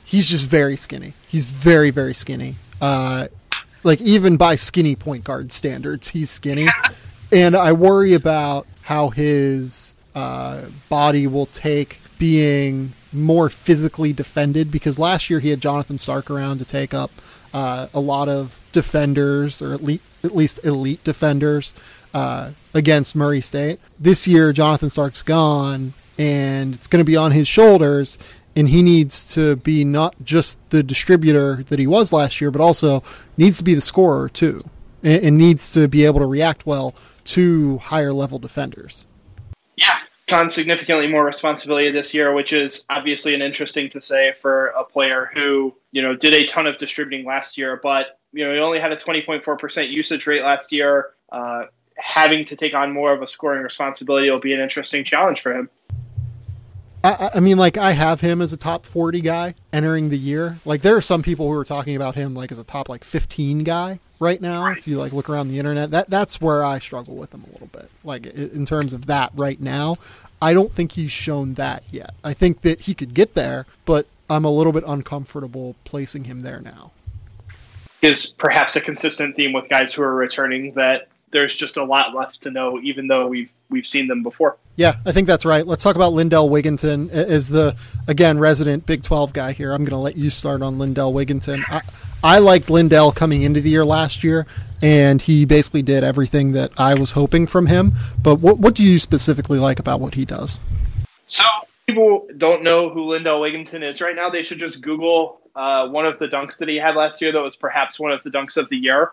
he's just very skinny. He's very, very skinny. Even by skinny point guard standards, he's skinny. And I worry about how his body will take being more physically defended, because last year he had Jonathan Stark around to take up a lot of defenders, or at least elite defenders against Murray State. This year Jonathan Stark's gone, and it's going to be on his shoulders, and he needs to be not just the distributor that he was last year, but also needs to be the scorer too, and needs to be able to react well to higher level defenders. Yeah, on significantly more responsibility this year, which is obviously an interesting to say for a player who, did a ton of distributing last year, but, he only had a 20.4% usage rate last year. Having to take on more of a scoring responsibility will be an interesting challenge for him. I have him as a top 40 guy entering the year. There are some people who are talking about him as a top 15 guy right now. Right. If you look around the internet, that's where I struggle with him a little bit. In terms of that right now, I don't think he's shown that yet. I think that he could get there, but I'm a little bit uncomfortable placing him there now. Is perhaps a consistent theme with guys who are returning, that there's just a lot left to know, even though we've seen them before. Yeah, I think that's right. Let's talk about Lindell Wigginton as the, again, resident Big 12 guy here. I'm going to let you start on Lindell Wigginton. I liked Lindell coming into the year last year, and he basically did everything that I was hoping from him. But what do you specifically like about what he does? So people don't know who Lindell Wigginton is right now. They should just Google one of the dunks that he had last year that was perhaps one of the dunks of the year.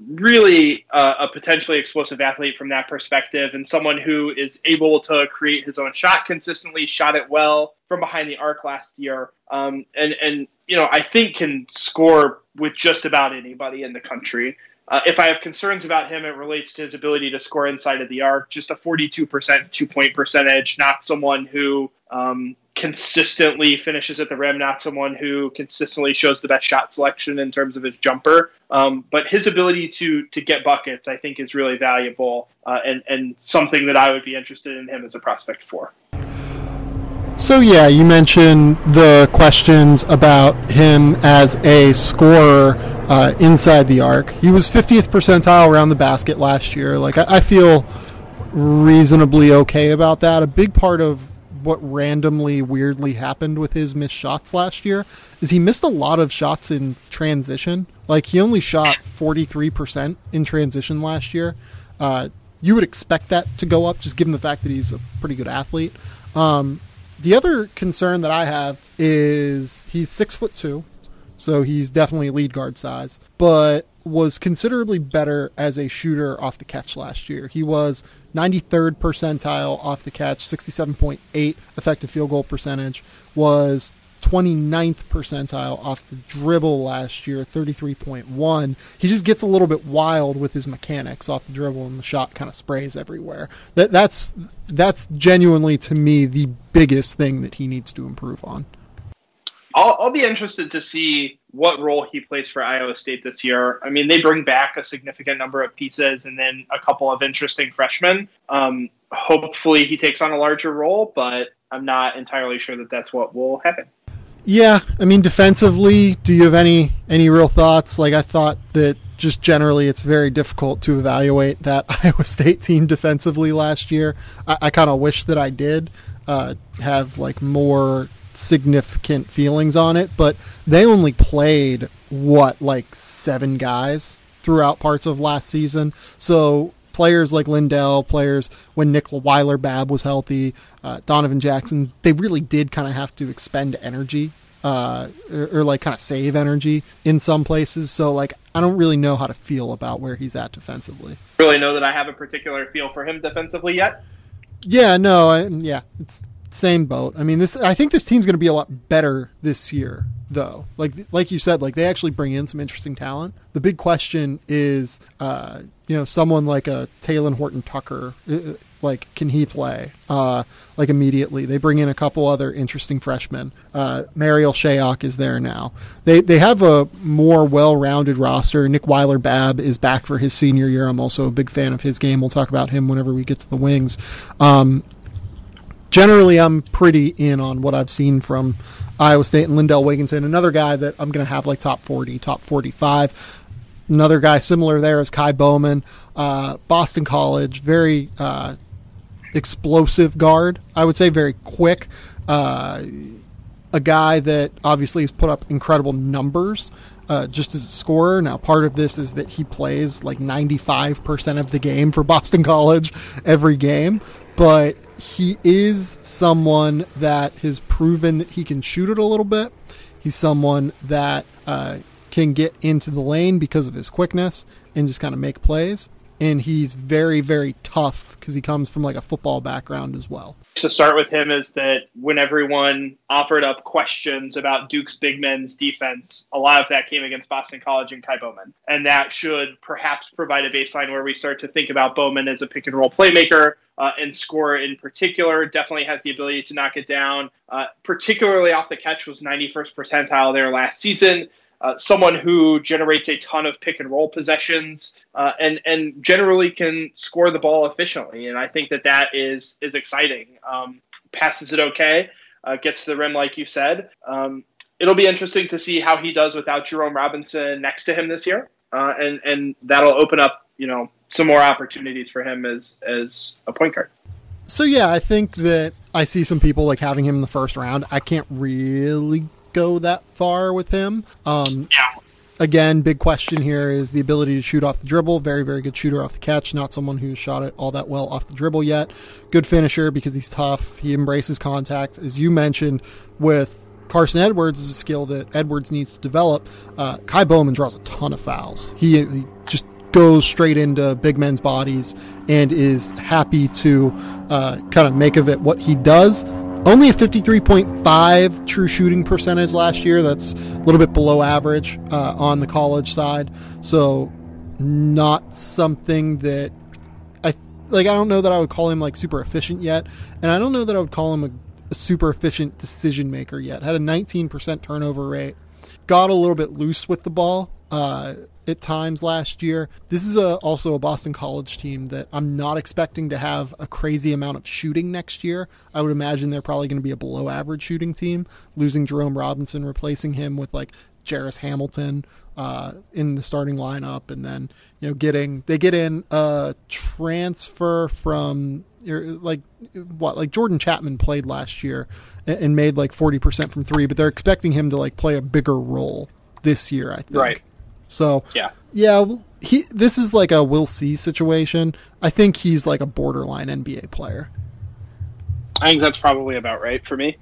Really a potentially explosive athlete from that perspective, and someone who is able to create his own shot consistently, shot it well from behind the arc last year, and I think can score with just about anybody in the country. If I have concerns about him, it relates to his ability to score inside of the arc. Just a 42% 2-point percentage, not someone who consistently finishes at the rim, not someone who consistently shows the best shot selection in terms of his jumper. But his ability to get buckets, I think, is really valuable and something that I would be interested in him as a prospect for. So, yeah, you mentioned the questions about him as a scorer inside the arc. He was 50th percentile around the basket last year. Like, I feel reasonably okay about that. A big part of what randomly, weirdly happened with his missed shots last year is he missed a lot of shots in transition. Like, he only shot 43% in transition last year. You would expect that to go up, just given the fact that he's a pretty good athlete. The other concern that I have is he's 6'2", so he's definitely lead guard size, but was considerably better as a shooter off the catch last year. He was 93rd percentile off the catch, 67.8 effective field goal percentage, was 29th percentile off the dribble last year, 33.1. He just gets a little bit wild with his mechanics off the dribble, and the shot kind of sprays everywhere. That's genuinely, to me, the biggest thing that he needs to improve on. I'll be interested to see what role he plays for Iowa State this year. I mean, they bring back a significant number of pieces and then a couple of interesting freshmen. Hopefully he takes on a larger role, but I'm not entirely sure that that's what will happen. Yeah, I mean, defensively, do you have any real thoughts? Like, I thought that just generally it's very difficult to evaluate that Iowa State team defensively last year. I kind of wish that I did have, like, more significant feelings on it, but they only played, like 7 guys throughout parts of last season. So players like Lindell, players when Nick Weiler-Babb was healthy, Donovan Jackson, they really did kind of have to expend energy or like kind of save energy in some places. So, like, I don't really know how to feel about where he's at defensively. Really know that I have a particular feel for him defensively yet? Yeah, no, it's same boat. I mean, I think this team's going to be a lot better this year, though. Like you said, like, they actually bring in some interesting talent. The big question is, someone like a Taylor Horton-Tucker, like, can he play like immediately? They bring in a couple other interesting freshmen. Mariel Shayok is there now. They have a more well-rounded roster. Nick Weiler-Babb is back for his senior year. I'm also a big fan of his game. We'll talk about him whenever we get to the wings. Generally, I'm pretty in on what I've seen from Iowa State and Lindell Wigginton. Another guy that I'm going to have like top 40, top 45. Another guy similar there is Kai Bowman, Boston College, very explosive guard, I would say, very quick. A guy that obviously has put up incredible numbers just as a scorer. Now, part of this is that he plays like 95% of the game for Boston College every game, but he is someone that has proven that he can shoot it a little bit. He's someone that can get into the lane because of his quickness and just kind of make plays. And he's very, very tough because he comes from like a football background as well. To start with him is that when everyone offered up questions about Duke's big men's defense, a lot of that came against Boston College and Kai Bowman. And that should perhaps provide a baseline where we start to think about Bowman as a pick and roll playmaker and scorer in particular. Definitely has the ability to knock it down. Particularly off the catch, was 91st percentile there last season. Someone who generates a ton of pick and roll possessions and generally can score the ball efficiently. And I think that is exciting. Passes it okay, gets to the rim, like you said. It'll be interesting to see how he does without Jerome Robinson next to him this year. And that'll open up, some more opportunities for him as a point guard. So, yeah, I think that I see some people like having him in the first round. I can't really go that far with him. Again, big question here is the ability to shoot off the dribble. Very, very good shooter off the catch. Not someone who's shot it all that well off the dribble yet. Good finisher because he's tough. He embraces contact. As you mentioned, with Carsen Edwards, is a skill that Edwards needs to develop. Kai Bowman draws a ton of fouls. He just goes straight into big men's bodies and is happy to kind of make of it what he does. Only a 53.5 true shooting percentage last year. That's a little bit below average on the college side. So not something that I don't know that I would call him like super efficient yet, and I don't know that I would call him a super efficient decision maker yet. Had a 19% turnover rate, got a little bit loose with the ball at times last year. This is also a Boston College team that I'm not expecting to have a crazy amount of shooting next year. I would imagine they're probably going to be a below average shooting team, losing Jerome Robinson, replacing him with like Jarris Hamilton in the starting lineup, and then they get in a transfer from like Jordan Chapman played last year and made like 40% from three, but they're expecting him to like play a bigger role this year, I think. Right. So yeah, this is like a we'll see situation. I think he's like a borderline NBA player. I think that's probably about right for me.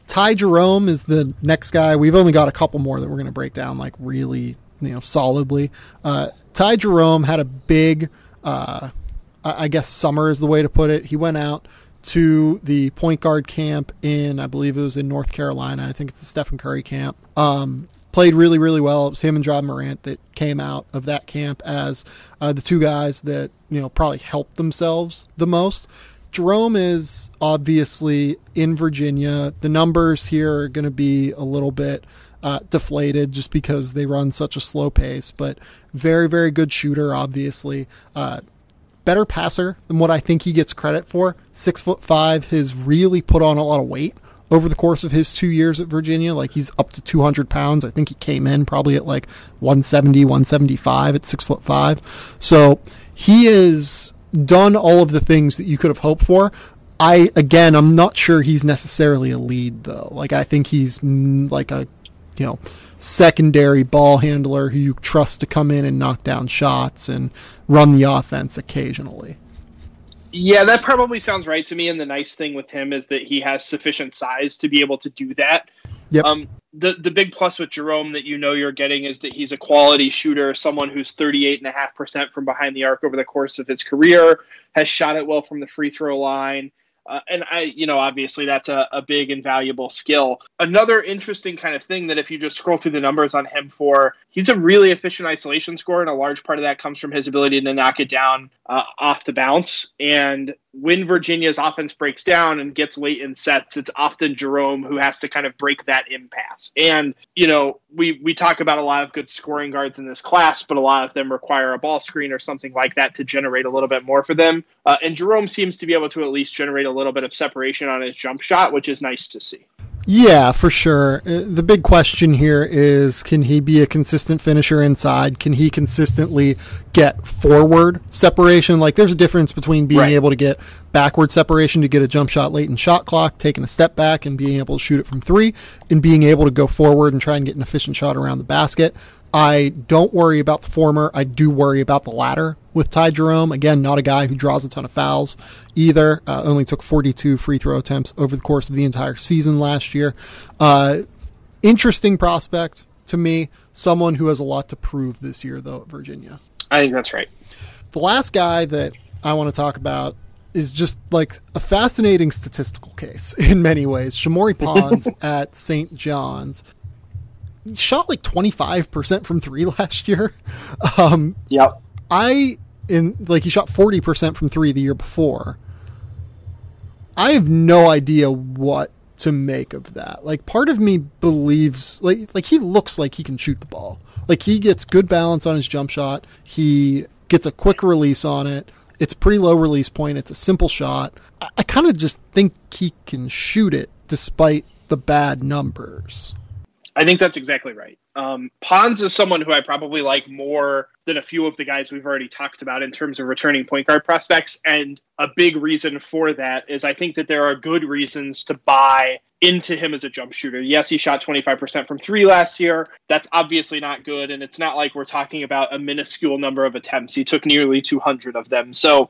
Ty Jerome is the next guy. We've only got a couple more that we're going to break down like really, solidly. Ty Jerome had a big, I guess summer is the way to put it. He went out to the point guard camp I believe it was in North Carolina. I think it's the Stephen Curry camp. Played really, really well. It was him and Ja Morant that came out of that camp as the two guys that, probably helped themselves the most. Jerome is obviously in Virginia. The numbers here are going to be a little bit deflated just because they run such a slow pace, but very, very good shooter, obviously. Better passer than what I think he gets credit for. 6'5", has really put on a lot of weight over the course of his 2 years at Virginia. Like he's up to 200 pounds. I think he came in probably at like 170, 175 at 6'5". So he is done all of the things that you could have hoped for. I'm not sure he's necessarily a lead though. Like I think he's like a, secondary ball handler who you trust to come in and knock down shots and run the offense occasionally. Yeah, that probably sounds right to me. And the nice thing with him is that he has sufficient size to be able to do that. Yep. The big plus with Jerome that you're getting is that he's a quality shooter, someone who's 38.5% from behind the arc over the course of his career, has shot it well from the free throw line. And obviously that's a big and valuable skill. Another interesting kind of thing that if you just scroll through the numbers on him he's a really efficient isolation scorer, and a large part of that comes from his ability to knock it down off the bounce. And when Virginia's offense breaks down and gets late in sets, it's often Jerome who has to kind of break that impasse. And, we talk about a lot of good scoring guards in this class, but a lot of them require a ball screen or something like that to generate a little bit more for them. And Jerome seems to be able to at least generate a little bit of separation on his jump shot, which is nice to see. Yeah, for sure. The big question here is, can he be a consistent finisher inside? Can he consistently get forward separation? Like there's a difference between being able to get backward separation to get a jump shot late in shot clock, taking a step back and being able to shoot it from three, and being able to go forward and try and get an efficient shot around the basket. I don't worry about the former. I do worry about the latter with Ty Jerome. Again, not a guy who draws a ton of fouls either. Only took 42 free throw attempts over the course of the entire season last year. Interesting prospect to me. Someone who has a lot to prove this year, though, at Virginia. I think that's right. The last guy that I want to talk about is just like a fascinating statistical case in many ways. Shamorie Ponds at St. John's. He shot like 25% from three last year. Yep. He shot 40% from three the year before. I have no idea what to make of that. Like part of me believes like he looks like he can shoot the ball. Like he gets good balance on his jump shot. He gets a quick release on it. It's a pretty low release point. It's a simple shot. I kind of just think he can shoot it despite the bad numbers. I think that's exactly right. Ponds is someone who I probably like more than a few of the guys we've already talked about in terms of returning point guard prospects. And a big reason for that is I think that there are good reasons to buy into him as a jump shooter. Yes, he shot 25% from three last year. That's obviously not good. And it's not like we're talking about a minuscule number of attempts. He took nearly 200 of them. So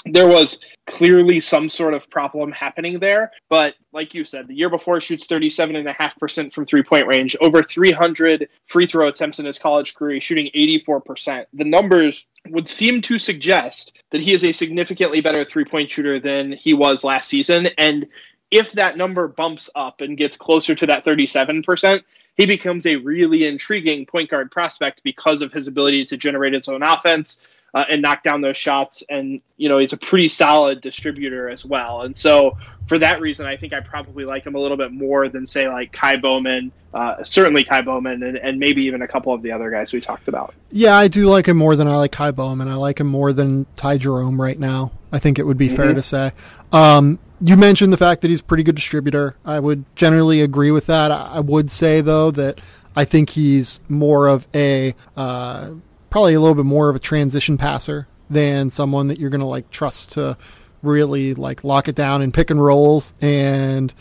there was clearly some sort of problem happening there. But like you said, the year before shoots 37.5% from three-point range, over 300 free throw attempts in his college career, shooting 84%. The numbers would seem to suggest that he is a significantly better three-point shooter than he was last season. And if that number bumps up and gets closer to that 37%, he becomes a really intriguing point guard prospect because of his ability to generate his own offense and knock down those shots. And, he's a pretty solid distributor as well. And so for that reason, I think I probably like him a little bit more than, say, like Kai Bowman, certainly Kai Bowman, and maybe even a couple of the other guys we talked about. Yeah, I do like him more than I like Kai Bowman. I like him more than Ty Jerome right now. I think it would be fair to say. You mentioned the fact that he's a pretty good distributor. I would generally agree with that. I would say, though, that I think he's more of a probably a little bit more of a transition passer than someone that you're going to like trust to really like lock it down in pick and rolls and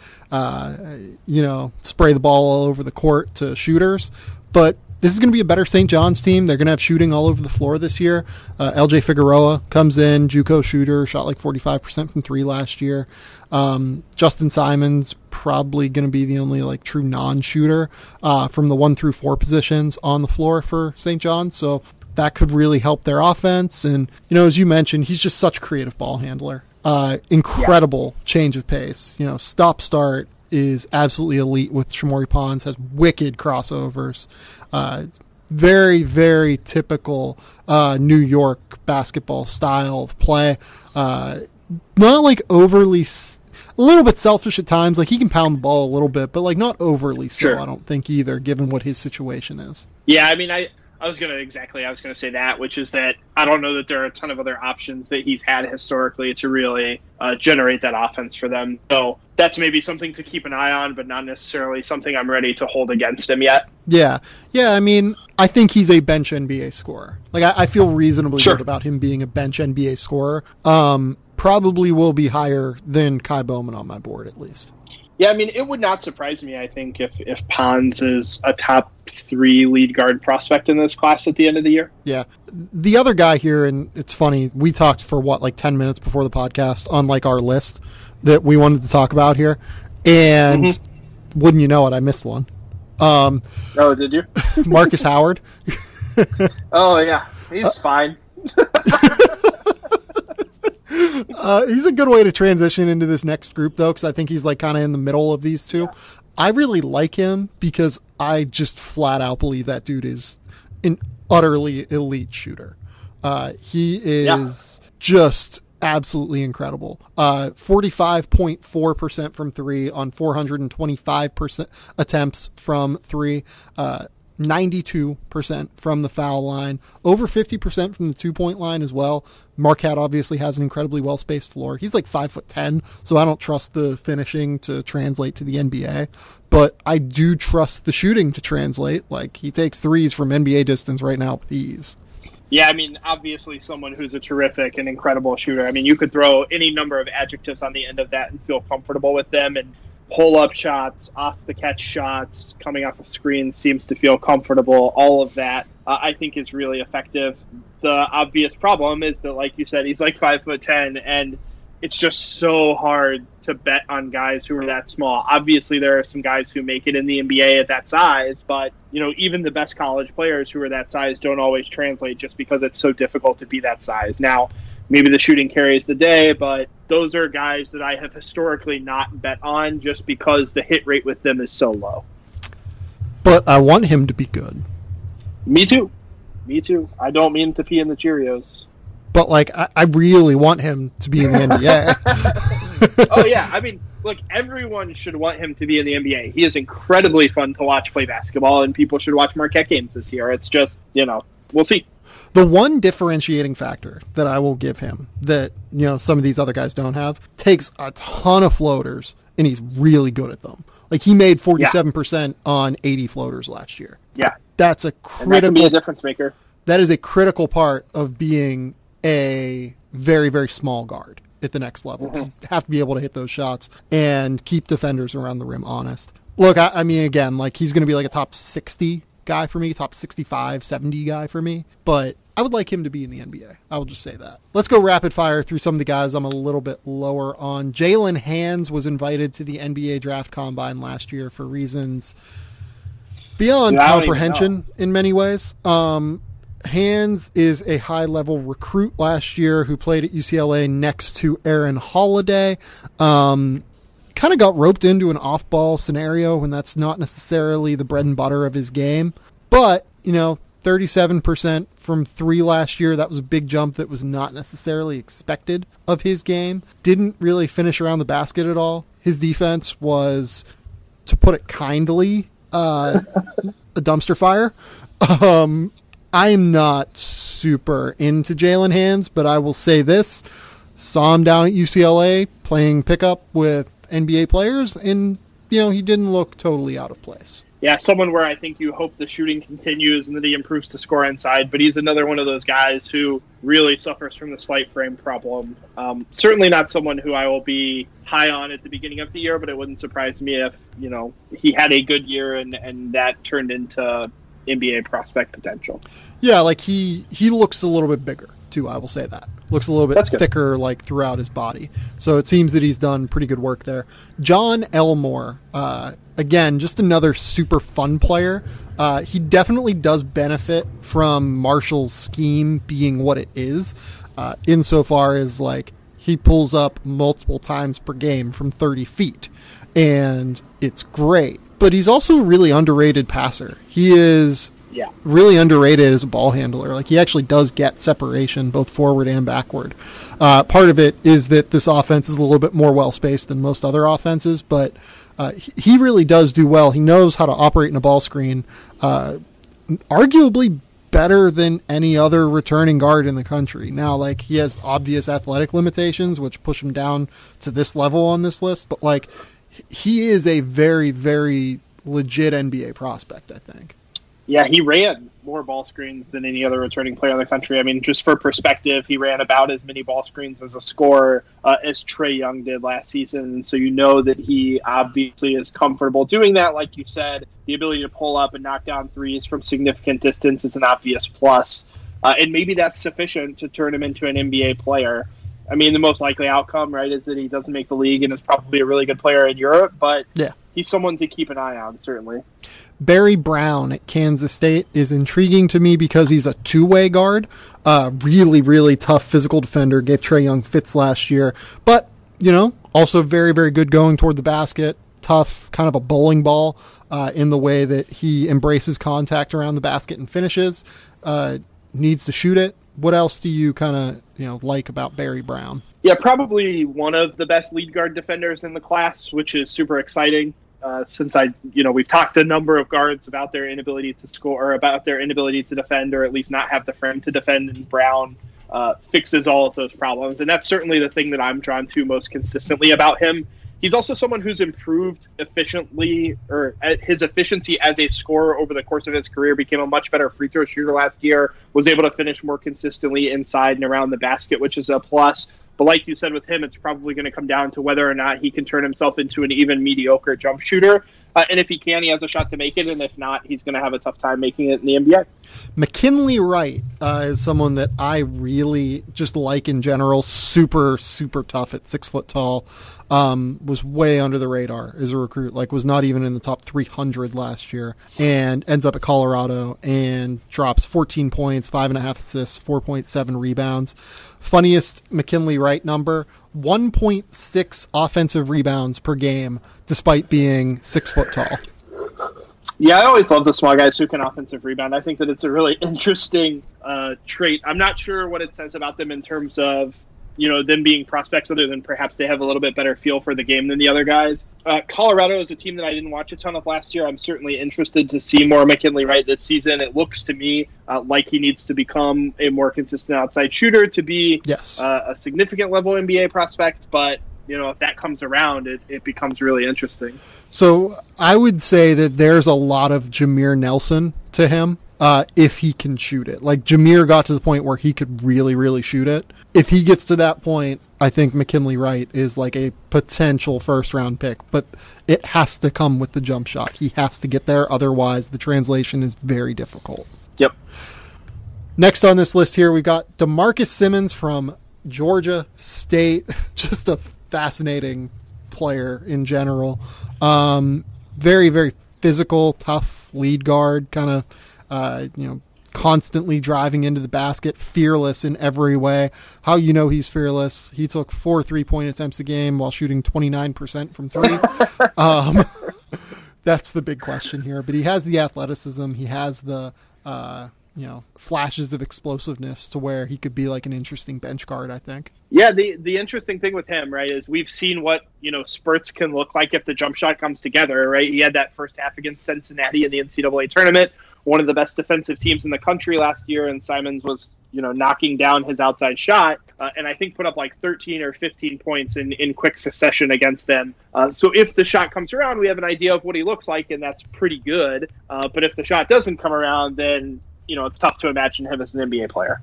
spray the ball all over the court to shooters. But this is going to be a better St. John's team. They're going to have shooting all over the floor this year. LJ Figueroa comes in, JUCO shooter, shot like 45% from three last year. Justin Simonds probably going to be the only like true non-shooter from the 1 through 4 positions on the floor for St. John's. So that could really help their offense. And, as you mentioned, he's just such a creative ball handler. Incredible change of pace. Stop start is absolutely elite with Shamorie Ponds, has wicked crossovers. Very, very typical New York basketball style of play. Not like overly, a little bit selfish at times. Like he can pound the ball a little bit, but like not overly so, Sure. I don't think either, given what his situation is. Yeah, I mean, I was going to say that, which is that I don't know that there are a ton of other options that he's had historically to really generate that offense for them. So that's maybe something to keep an eye on, but not necessarily something I'm ready to hold against him yet. Yeah. I mean, I think he's a bench NBA scorer. Like I feel reasonably Sure. good about him being a bench NBA scorer. Probably will be higher than Kai Bowman on my board at least. Yeah, I mean, it would not surprise me, I think, if Ponds is a top 3 lead guard prospect in this class at the end of the year. Yeah. The other guy here, and it's funny, we talked for like 10 minutes before the podcast on like our list that we wanted to talk about here. And wouldn't you know it, I missed one. Oh, did you? Marcus Howard. Oh, yeah. He's fine. He's a good way to transition into this next group, though, because I think he's like kind of in the middle of these two. Yeah. I really like him because I just flat out believe that dude is an utterly elite shooter. He is just absolutely incredible. 45.4% from three on 425% attempts from three. 92% from the foul line, over 50% from the 2-point line as well. Marquette obviously has an incredibly well-spaced floor. He's like 5'10", so I don't trust the finishing to translate to the NBA, but I do trust the shooting to translate. Like he takes threes from NBA distance right now with ease. Yeah, I mean, obviously someone who's a terrific and incredible shooter. I mean, you could throw any number of adjectives on the end of that and feel comfortable with them, and pull-up shots, off-the-catch shots, coming off the screen seems to feel comfortable. All of that, I think, is really effective. The obvious problem is that, like you said, he's like 5'10", and it's just so hard to bet on guys who are that small. Obviously, there are some guys who make it in the NBA at that size, but even the best college players who are that size don't always translate just because it's so difficult to be that size. Now, maybe the shooting carries the day, but those are guys that I have historically not bet on just because the hit rate with them is so low. But I want him to be good. Me too. I don't mean to pee in the Cheerios. But, like, I really want him to be in the NBA. Oh, yeah. I mean, look, everyone should want him to be in the NBA. He is incredibly fun to watch play basketball, and people should watch Marquette games this year. It's just, we'll see. The one differentiating factor that I will give him that, some of these other guys don't have, takes a ton of floaters, and he's really good at them. Like, he made 47% on 80 floaters last year. Yeah. That's a critical... And that can be a difference maker. That is a critical part of being a very, very small guard at the next level. You have to be able to hit those shots and keep defenders around the rim honest. Look, I mean, again, like, he's going to be like a top 60 guy for me, top 65, 70 guy for me, but I would like him to be in the NBA. I will just say that. Let's go rapid fire through some of the guys I'm a little bit lower on. Jaylen Hands was invited to the NBA Draft Combine last year for reasons beyond comprehension in many ways. Hands is a high-level recruit last year who played at UCLA next to Aaron Holiday. kind of got roped into an off-ball scenario when that's not necessarily the bread and butter of his game. But, 37% from 3 last year, that was a big jump that was not necessarily expected of his game. Didn't really finish around the basket at all. His defense was, to put it kindly, a dumpster fire. I am not super into Jaylen hands, but I will say this. Saw him down at UCLA playing pickup with NBA players, and, he didn't look totally out of place. Yeah, someone where I think you hope the shooting continues and that he improves to score inside, but he's another one of those guys who really suffers from the slight frame problem. Certainly not someone who I will be high on at the beginning of the year, but it wouldn't surprise me if, he had a good year and that turned into NBA prospect potential. Yeah, like he looks a little bit bigger too, I will say that. Looks a little bit thicker throughout his body. So it seems that he's done pretty good work there. John Elmore, again, just another super fun player. He definitely does benefit from Marshall's scheme being what it is, insofar as he pulls up multiple times per game from 30 feet, and it's great. But he's also a really underrated passer. He is really underrated as a ball handler. He actually does get separation both forward and backward. Part of it is that this offense is a little bit more well-spaced than most other offenses, but he really does do well. He knows how to operate in a ball screen, arguably better than any other returning guard in the country. Now, he has obvious athletic limitations, which push him down to this level on this list, but he is a very, very legit NBA prospect, I think. Yeah, he ran more ball screens than any other returning player in the country. I mean, just for perspective, he ran about as many ball screens as a scorer as Trae Young did last season. So that he obviously is comfortable doing that. Like you said, the ability to pull up and knock down threes from significant distance is an obvious plus. And maybe that's sufficient to turn him into an NBA player. I mean, the most likely outcome, right, is that he doesn't make the league and is probably a really good player in Europe, but he's someone to keep an eye on, certainly. Barry Brown at Kansas State is intriguing to me because he's a two-way guard. Really, really tough physical defender. Gave Trae Young fits last year. But, also very, very good going toward the basket. Tough, kind of a bowling ball in the way that he embraces contact around the basket and finishes. Needs to shoot it. What else do you kind of, like about Barry Brown? Yeah, probably one of the best lead guard defenders in the class, which is super exciting. Since we've talked to a number of guards about their inability to score, or about their inability to defend, or at least not have the frame to defend, and Brown fixes all of those problems. And that's certainly the thing that I'm drawn to most consistently about him. He's also someone who's improved efficiently, or his efficiency as a scorer over the course of his career, became a much better free throw shooter last year, was able to finish more consistently inside and around the basket, which is a plus. But like you said with him, it's probably going to come down to whether or not he can turn himself into an even mediocre jump shooter. And if he can, he has a shot to make it. And if not, he's going to have a tough time making it in the NBA. McKinley Wright is someone that I really just like in general. Super, super tough at 6 foot tall. Was way under the radar as a recruit. Was not even in the top 300 last year. And ends up at Colorado and drops 14 points, 5.5 assists, 4.7 rebounds. Funniest McKinley Wright number, 1.6 offensive rebounds per game, despite being 6 foot tall. Yeah, I always love the small guys who can offensive rebound. I think that it's a really interesting trait. I'm not sure what it says about them in terms of, them being prospects, other than perhaps they have a little bit better feel for the game than the other guys. Colorado is a team that I didn't watch a ton of last year. I'm certainly interested to see more McKinley Wright this season. It looks to me like he needs to become a more consistent outside shooter to be a significant level NBA prospect. But, if that comes around, it becomes really interesting. So I would say that there's a lot of Jameer Nelson to him. If he can shoot it. Jameer got to the point where he could really, really shoot it. If he gets to that point, I think McKinley Wright is a potential first-round pick, but it has to come with the jump shot. He has to get there, otherwise the translation is very difficult. Yep. Next on this list here, we've got DeMarcus Simmons from Georgia State. Just a fascinating player in general. Very, very physical, tough lead guard, kind of constantly driving into the basket, fearless in every way. How you know he's fearless? He took 4 3-point attempts a game while shooting 29% from three. That's the big question here. But he has the athleticism. He has the flashes of explosiveness to where he could be like an interesting bench guard, I think. Yeah, the interesting thing with him, right, is we've seen what, spurts can look like if the jump shot comes together, right? He had that first half against Cincinnati in the NCAA tournament, one of the best defensive teams in the country last year, and Simonds was, knocking down his outside shot, and I think put up like 13 or 15 points in quick succession against them. So if the shot comes around, we have an idea of what he looks like, and that's pretty good. But if the shot doesn't come around, then it's tough to imagine him as an NBA player.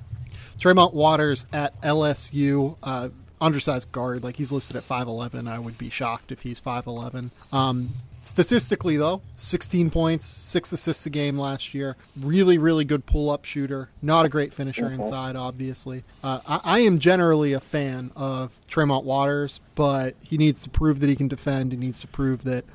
Tremont Waters at LSU, undersized guard. Like, he's listed at 5'11". I would be shocked if he's 5'11". Statistically, though, 16 points, 6 assists a game last year. Really, really good pull-up shooter. Not a great finisher inside, obviously. I am generally a fan of Tremont Waters, but he needs to prove that he can defend. He needs to prove that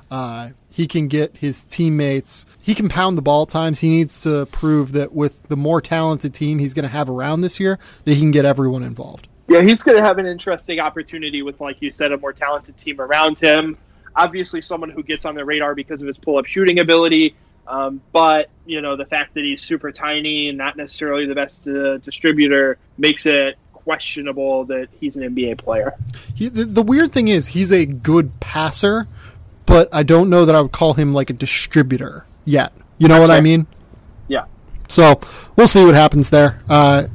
he can get his teammates. He can pound the ball times. He needs to prove that with the more talented team he's going to have around this year, that he can get everyone involved. Yeah, he's going to have an interesting opportunity with, like you said, a more talented team around him. Obviously someone who gets on the radar because of his pull-up shooting ability. But, the fact that he's super tiny and not necessarily the best distributor makes it questionable that he's an NBA player. The weird thing is he's a good passer, but I don't know that I would call him like a distributor yet. You know what I mean? Yeah. So we'll see what happens there. A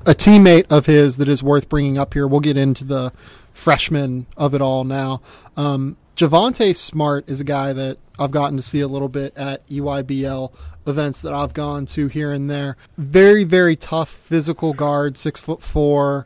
teammate of his that is worth bringing up here, we'll get into the freshman of it all now. JaVonte Smart is a guy that I've gotten to see a little bit at EYBL events that I've gone to here and there. Very, very tough physical guard, 6'4",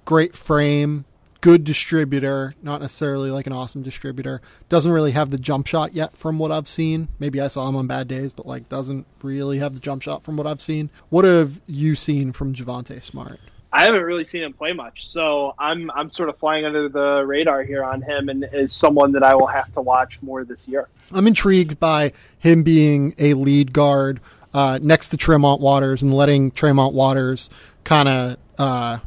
great frame, good distributor, not necessarily like an awesome distributor. Doesn't really have the jump shot yet from what I've seen. Maybe I saw him on bad days, but doesn't really have the jump shot from what I've seen. What have you seen from JaVonte Smart? I haven't really seen him play much, so I'm sort of flying under the radar here on him, and is someone that I will have to watch more this year. I'm intrigued by him being a lead guard next to Tremont Waters and letting Tremont Waters kind of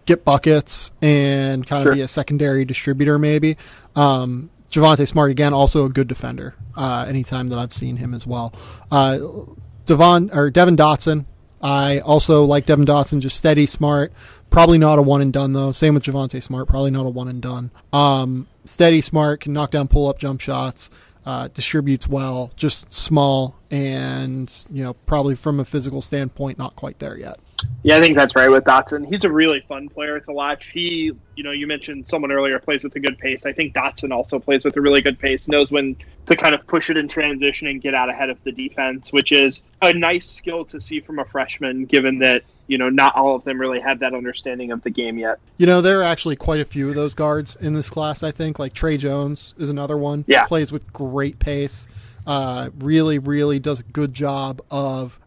get buckets and kind of be a secondary distributor maybe. JaVonte Smart, again, also a good defender anytime that I've seen him as well. Devon Dotson. I also like Devon Dotson, just steady, smart. Probably not a one and done though. Same with JaVonte Smart, probably not a one and done. Steady, smart, can knock down pull-up jump shots, distributes well, just small, and probably from a physical standpoint, not quite there yet. Yeah, I think that's right with Dotson. He's a really fun player to watch. He, you mentioned someone earlier plays with a good pace. I think Dotson also plays with a really good pace, knows when to kind of push it in transition and get out ahead of the defense, which is a nice skill to see from a freshman, given that, not all of them really have that understanding of the game yet. There are actually quite a few of those guards in this class, I think. Like Trey Jones is another one. Yeah. Plays with great pace. Really, really does a good job of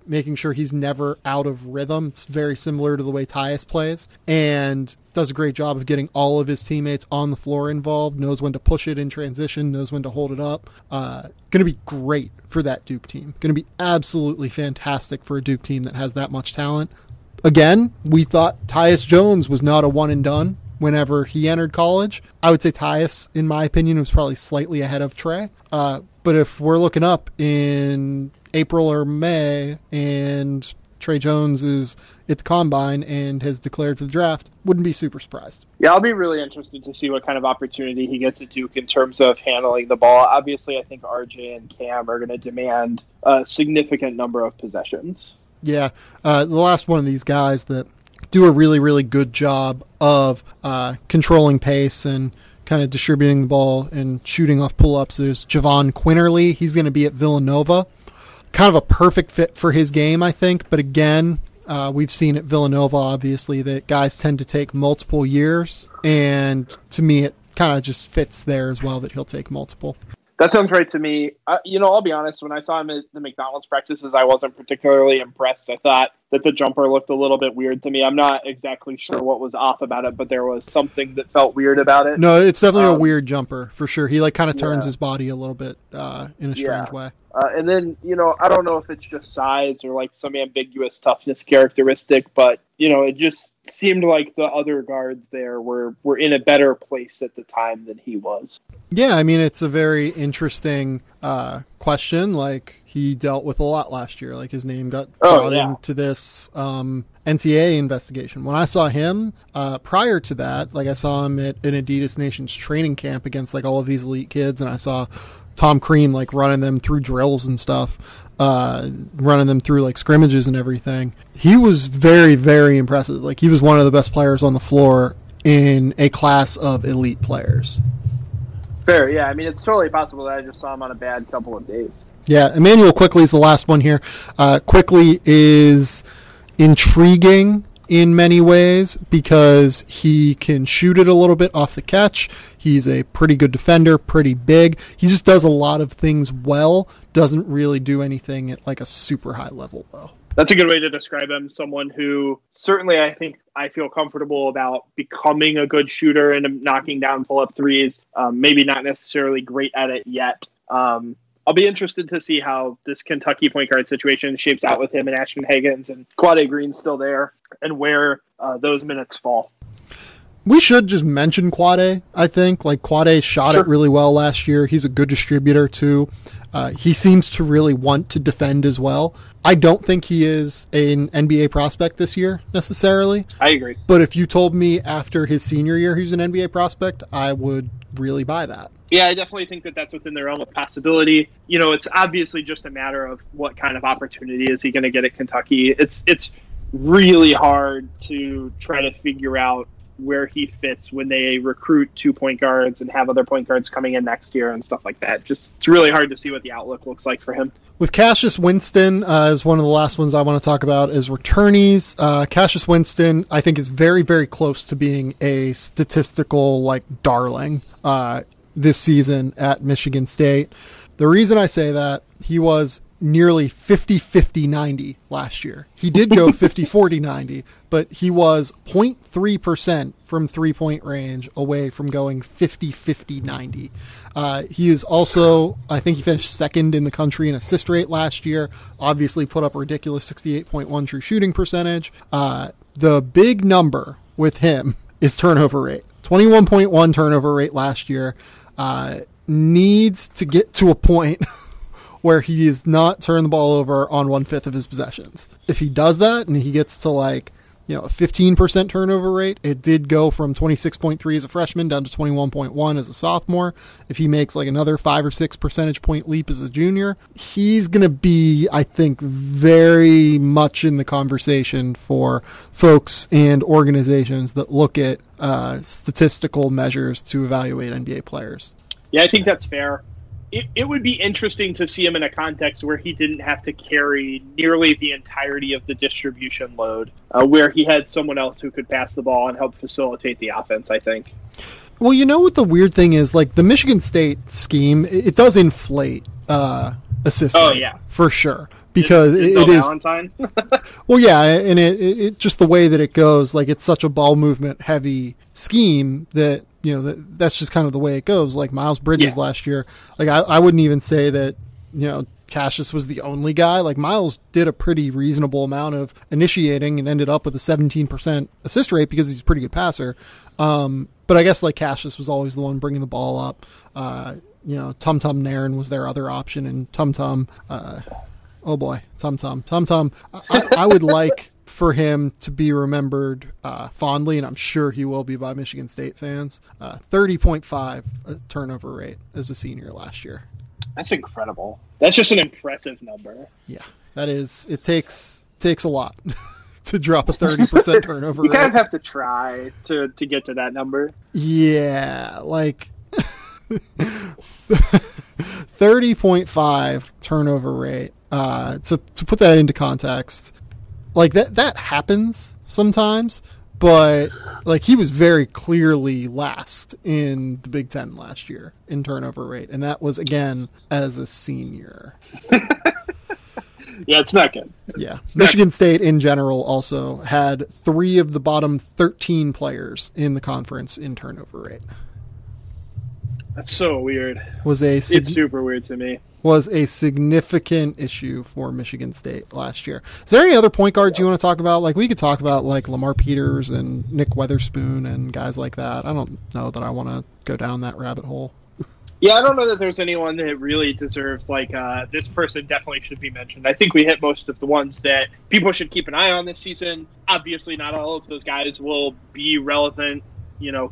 making sure he's never out of rhythm. It's very similar to the way Tyus plays, and does a great job of getting all of his teammates on the floor involved, knows when to push it in transition, knows when to hold it up. Going to be great for that Duke team. Going to be absolutely fantastic for a Duke team that has that much talent. Again, we thought Tyus Jones was not a one and done whenever he entered college. I would say Tyus, in my opinion, was probably slightly ahead of Trey. But if we're looking up in April or May and Trey Jones is at the combine and has declared for the draft, wouldn't be super surprised. Yeah, I'll be really interested to see what kind of opportunity he gets at Duke in terms of handling the ball. Obviously, I think RJ and Cam are going to demand a significant number of possessions. Yeah, the last one of these guys that do a really, really good job of controlling pace and kind of distributing the ball and shooting off pull-ups is Javon Quinterly. He's going to be at Villanova. Kind of a perfect fit for his game, I think. But again, we've seen at Villanova, obviously, that guys tend to take multiple years. And to me, it kind of just fits there as well that he'll take multiple. That sounds right to me. I'll be honest. When I saw him at the McDonald's practices, I wasn't particularly impressed. I thought that the jumper looked a little bit weird to me. I'm not exactly sure what was off about it, but there was something that felt weird about it. No, it's definitely a weird jumper for sure. He like kind of turns his body a little bit in a strange way. And then, I don't know if it's just size or like some ambiguous toughness characteristic, but, it just seemed like the other guards there were in a better place at the time than he was. Yeah, I mean, it's a very interesting question. Like, he dealt with a lot last year. Like, his name got brought into this NCAA investigation. When I saw him prior to that, like, I saw him at an Adidas Nation's training camp against like all of these elite kids, and I saw Tom Crean like running them through drills and stuff, running them through like scrimmages and everything. He was very, very impressive. Like, he was one of the best players on the floor in a class of elite players. Fair, yeah. I mean, it's totally possible that I just saw him on a bad couple of days. Yeah, Emmanuel Quickley is the last one here. Quickley is intriguing in many ways because he can shoot it a little bit off the catch. He's a pretty good defender, pretty big. He just does a lot of things well, doesn't really do anything at like a super high level though. That's a good way to describe him. Someone who certainly I feel comfortable about becoming a good shooter and knocking down pull-up threes. Maybe not necessarily great at it yet. I'll be interested to see how this Kentucky point guard situation shapes out with him and Ashton Hagans and Quade Green's still there and where those minutes fall. We should just mention Quade, I think. Like, Quade shot it really well last year. He's a good distributor, too. He seems to really want to defend as well. I don't think he is an NBA prospect this year, necessarily. I agree. But if you told me after his senior year he was an NBA prospect, I would really buy that. Yeah, I definitely think that that's within the realm of possibility. It's obviously just a matter of what kind of opportunity is he going to get at Kentucky. It's really hard to try to figure out where he fits when they recruit 2 point guards and have other point guards coming in next year and stuff like that. It's really hard to see what the outlook looks like for him. With Cassius Winston is one of the last ones I want to talk about is returnees. Cassius Winston, I think, is very, very close to being a statistical darling this season at Michigan State. The reason I say that, he was nearly 50-50-90 last year. He did go 50-40-90, but he was 0.3% from three-point range away from going 50-50-90. He is also, I think he finished second in the country in assist rate last year, obviously put up a ridiculous 68.1 true shooting percentage. The big number with him is turnover rate. 21.1 turnover rate last year. Needs to get to a point where he is not turning the ball over on 1/5 of his possessions. If he does that and he gets to a 15% turnover rate, it did go from 26.3 as a freshman down to 21.1 as a sophomore. If he makes another 5 or 6 percentage point leap as a junior, he's going to be, I think, very much in the conversation for folks and organizations that look at statistical measures to evaluate NBA players. Yeah, I think that's fair. It would be interesting to see him in a context where he didn't have to carry nearly the entirety of the distribution load, where he had someone else who could pass the ball and help facilitate the offense, I think. Well, you know what the weird thing is? The Michigan State scheme, it does inflate assist rate, yeah. For sure. Because it is Valentine. Well, yeah, and it just the way that it goes, it's such a ball movement heavy scheme that that's just kind of the way it goes. Miles Bridges last year, I wouldn't even say that Cassius was the only guy. Miles did a pretty reasonable amount of initiating and ended up with a 17% assist rate because he's a pretty good passer. But I guess Cassius was always the one bringing the ball up. Tum Tum Nairn was their other option, and Tum Tum. Oh boy, Tum Tum. I would like for him to be remembered fondly, and I'm sure he will be by Michigan State fans. 30.5 turnover rate as a senior last year. That's incredible. That's just an impressive number. Yeah, that is. It takes a lot to drop a 30% turnover rate. You kind of have to try to get to that number. Yeah, 30.5 turnover rate. To put that into context, that happens sometimes, but he was very clearly last in the Big Ten last year in turnover rate, and that was again as a senior. Yeah, it's not good. Yeah. Michigan State in general also had 3 of the bottom 13 players in the conference in turnover rate. That's so weird. It's super weird to me. Was a significant issue for Michigan State last year. Is there any other point guards you want to talk about? Like, we could talk about like Lamar Peters and Nick Weatherspoon and guys like that. I don't know that I want to go down that rabbit hole. Yeah, I don't know that there's anyone that really deserves, like, this person definitely should be mentioned. I think we hit most of the ones that people should keep an eye on this season. Obviously, not all of those guys will be relevant,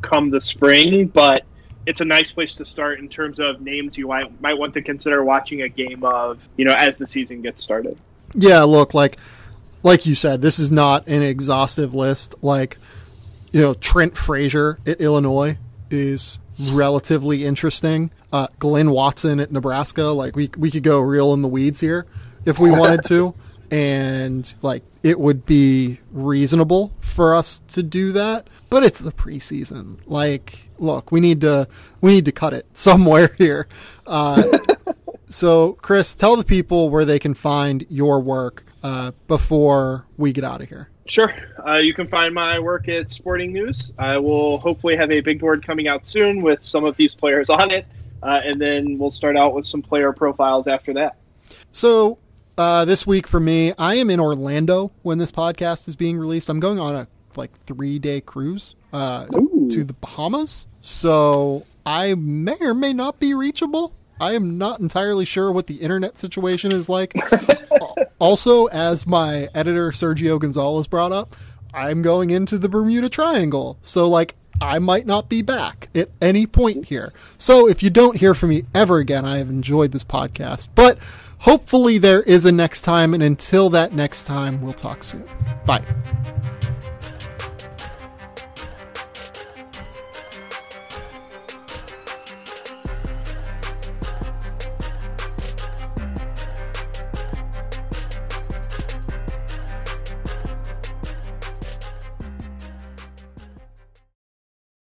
come the spring, but it's a nice place to start in terms of names you might want to consider watching a game of, as the season gets started. Yeah, look, like you said, this is not an exhaustive list. Like, Trent Frazier at Illinois is relatively interesting. Glenn Watson at Nebraska, like we could go real in the weeds here if we wanted to, and like it would be reasonable for us to do that, but it's the preseason. Like, look, we need to cut it somewhere here. So Chris, tell the people where they can find your work before we get out of here. Sure. You can find my work at Sporting News. I will hopefully have a big board coming out soon with some of these players on it, and then we'll start out with some player profiles after that. So this week for me, I am in Orlando when this podcast is being released. I'm going on a 3-day cruise to the Bahamas, so I may or may not be reachable. I am not entirely sure what the internet situation is like. Also, as my editor Sergio Gonzalez brought up, I'm going into the Bermuda Triangle. So, I might not be back at any point here. So, if you don't hear from me ever again, I have enjoyed this podcast. But hopefully there is a next time. And until that next time, we'll talk soon. Bye.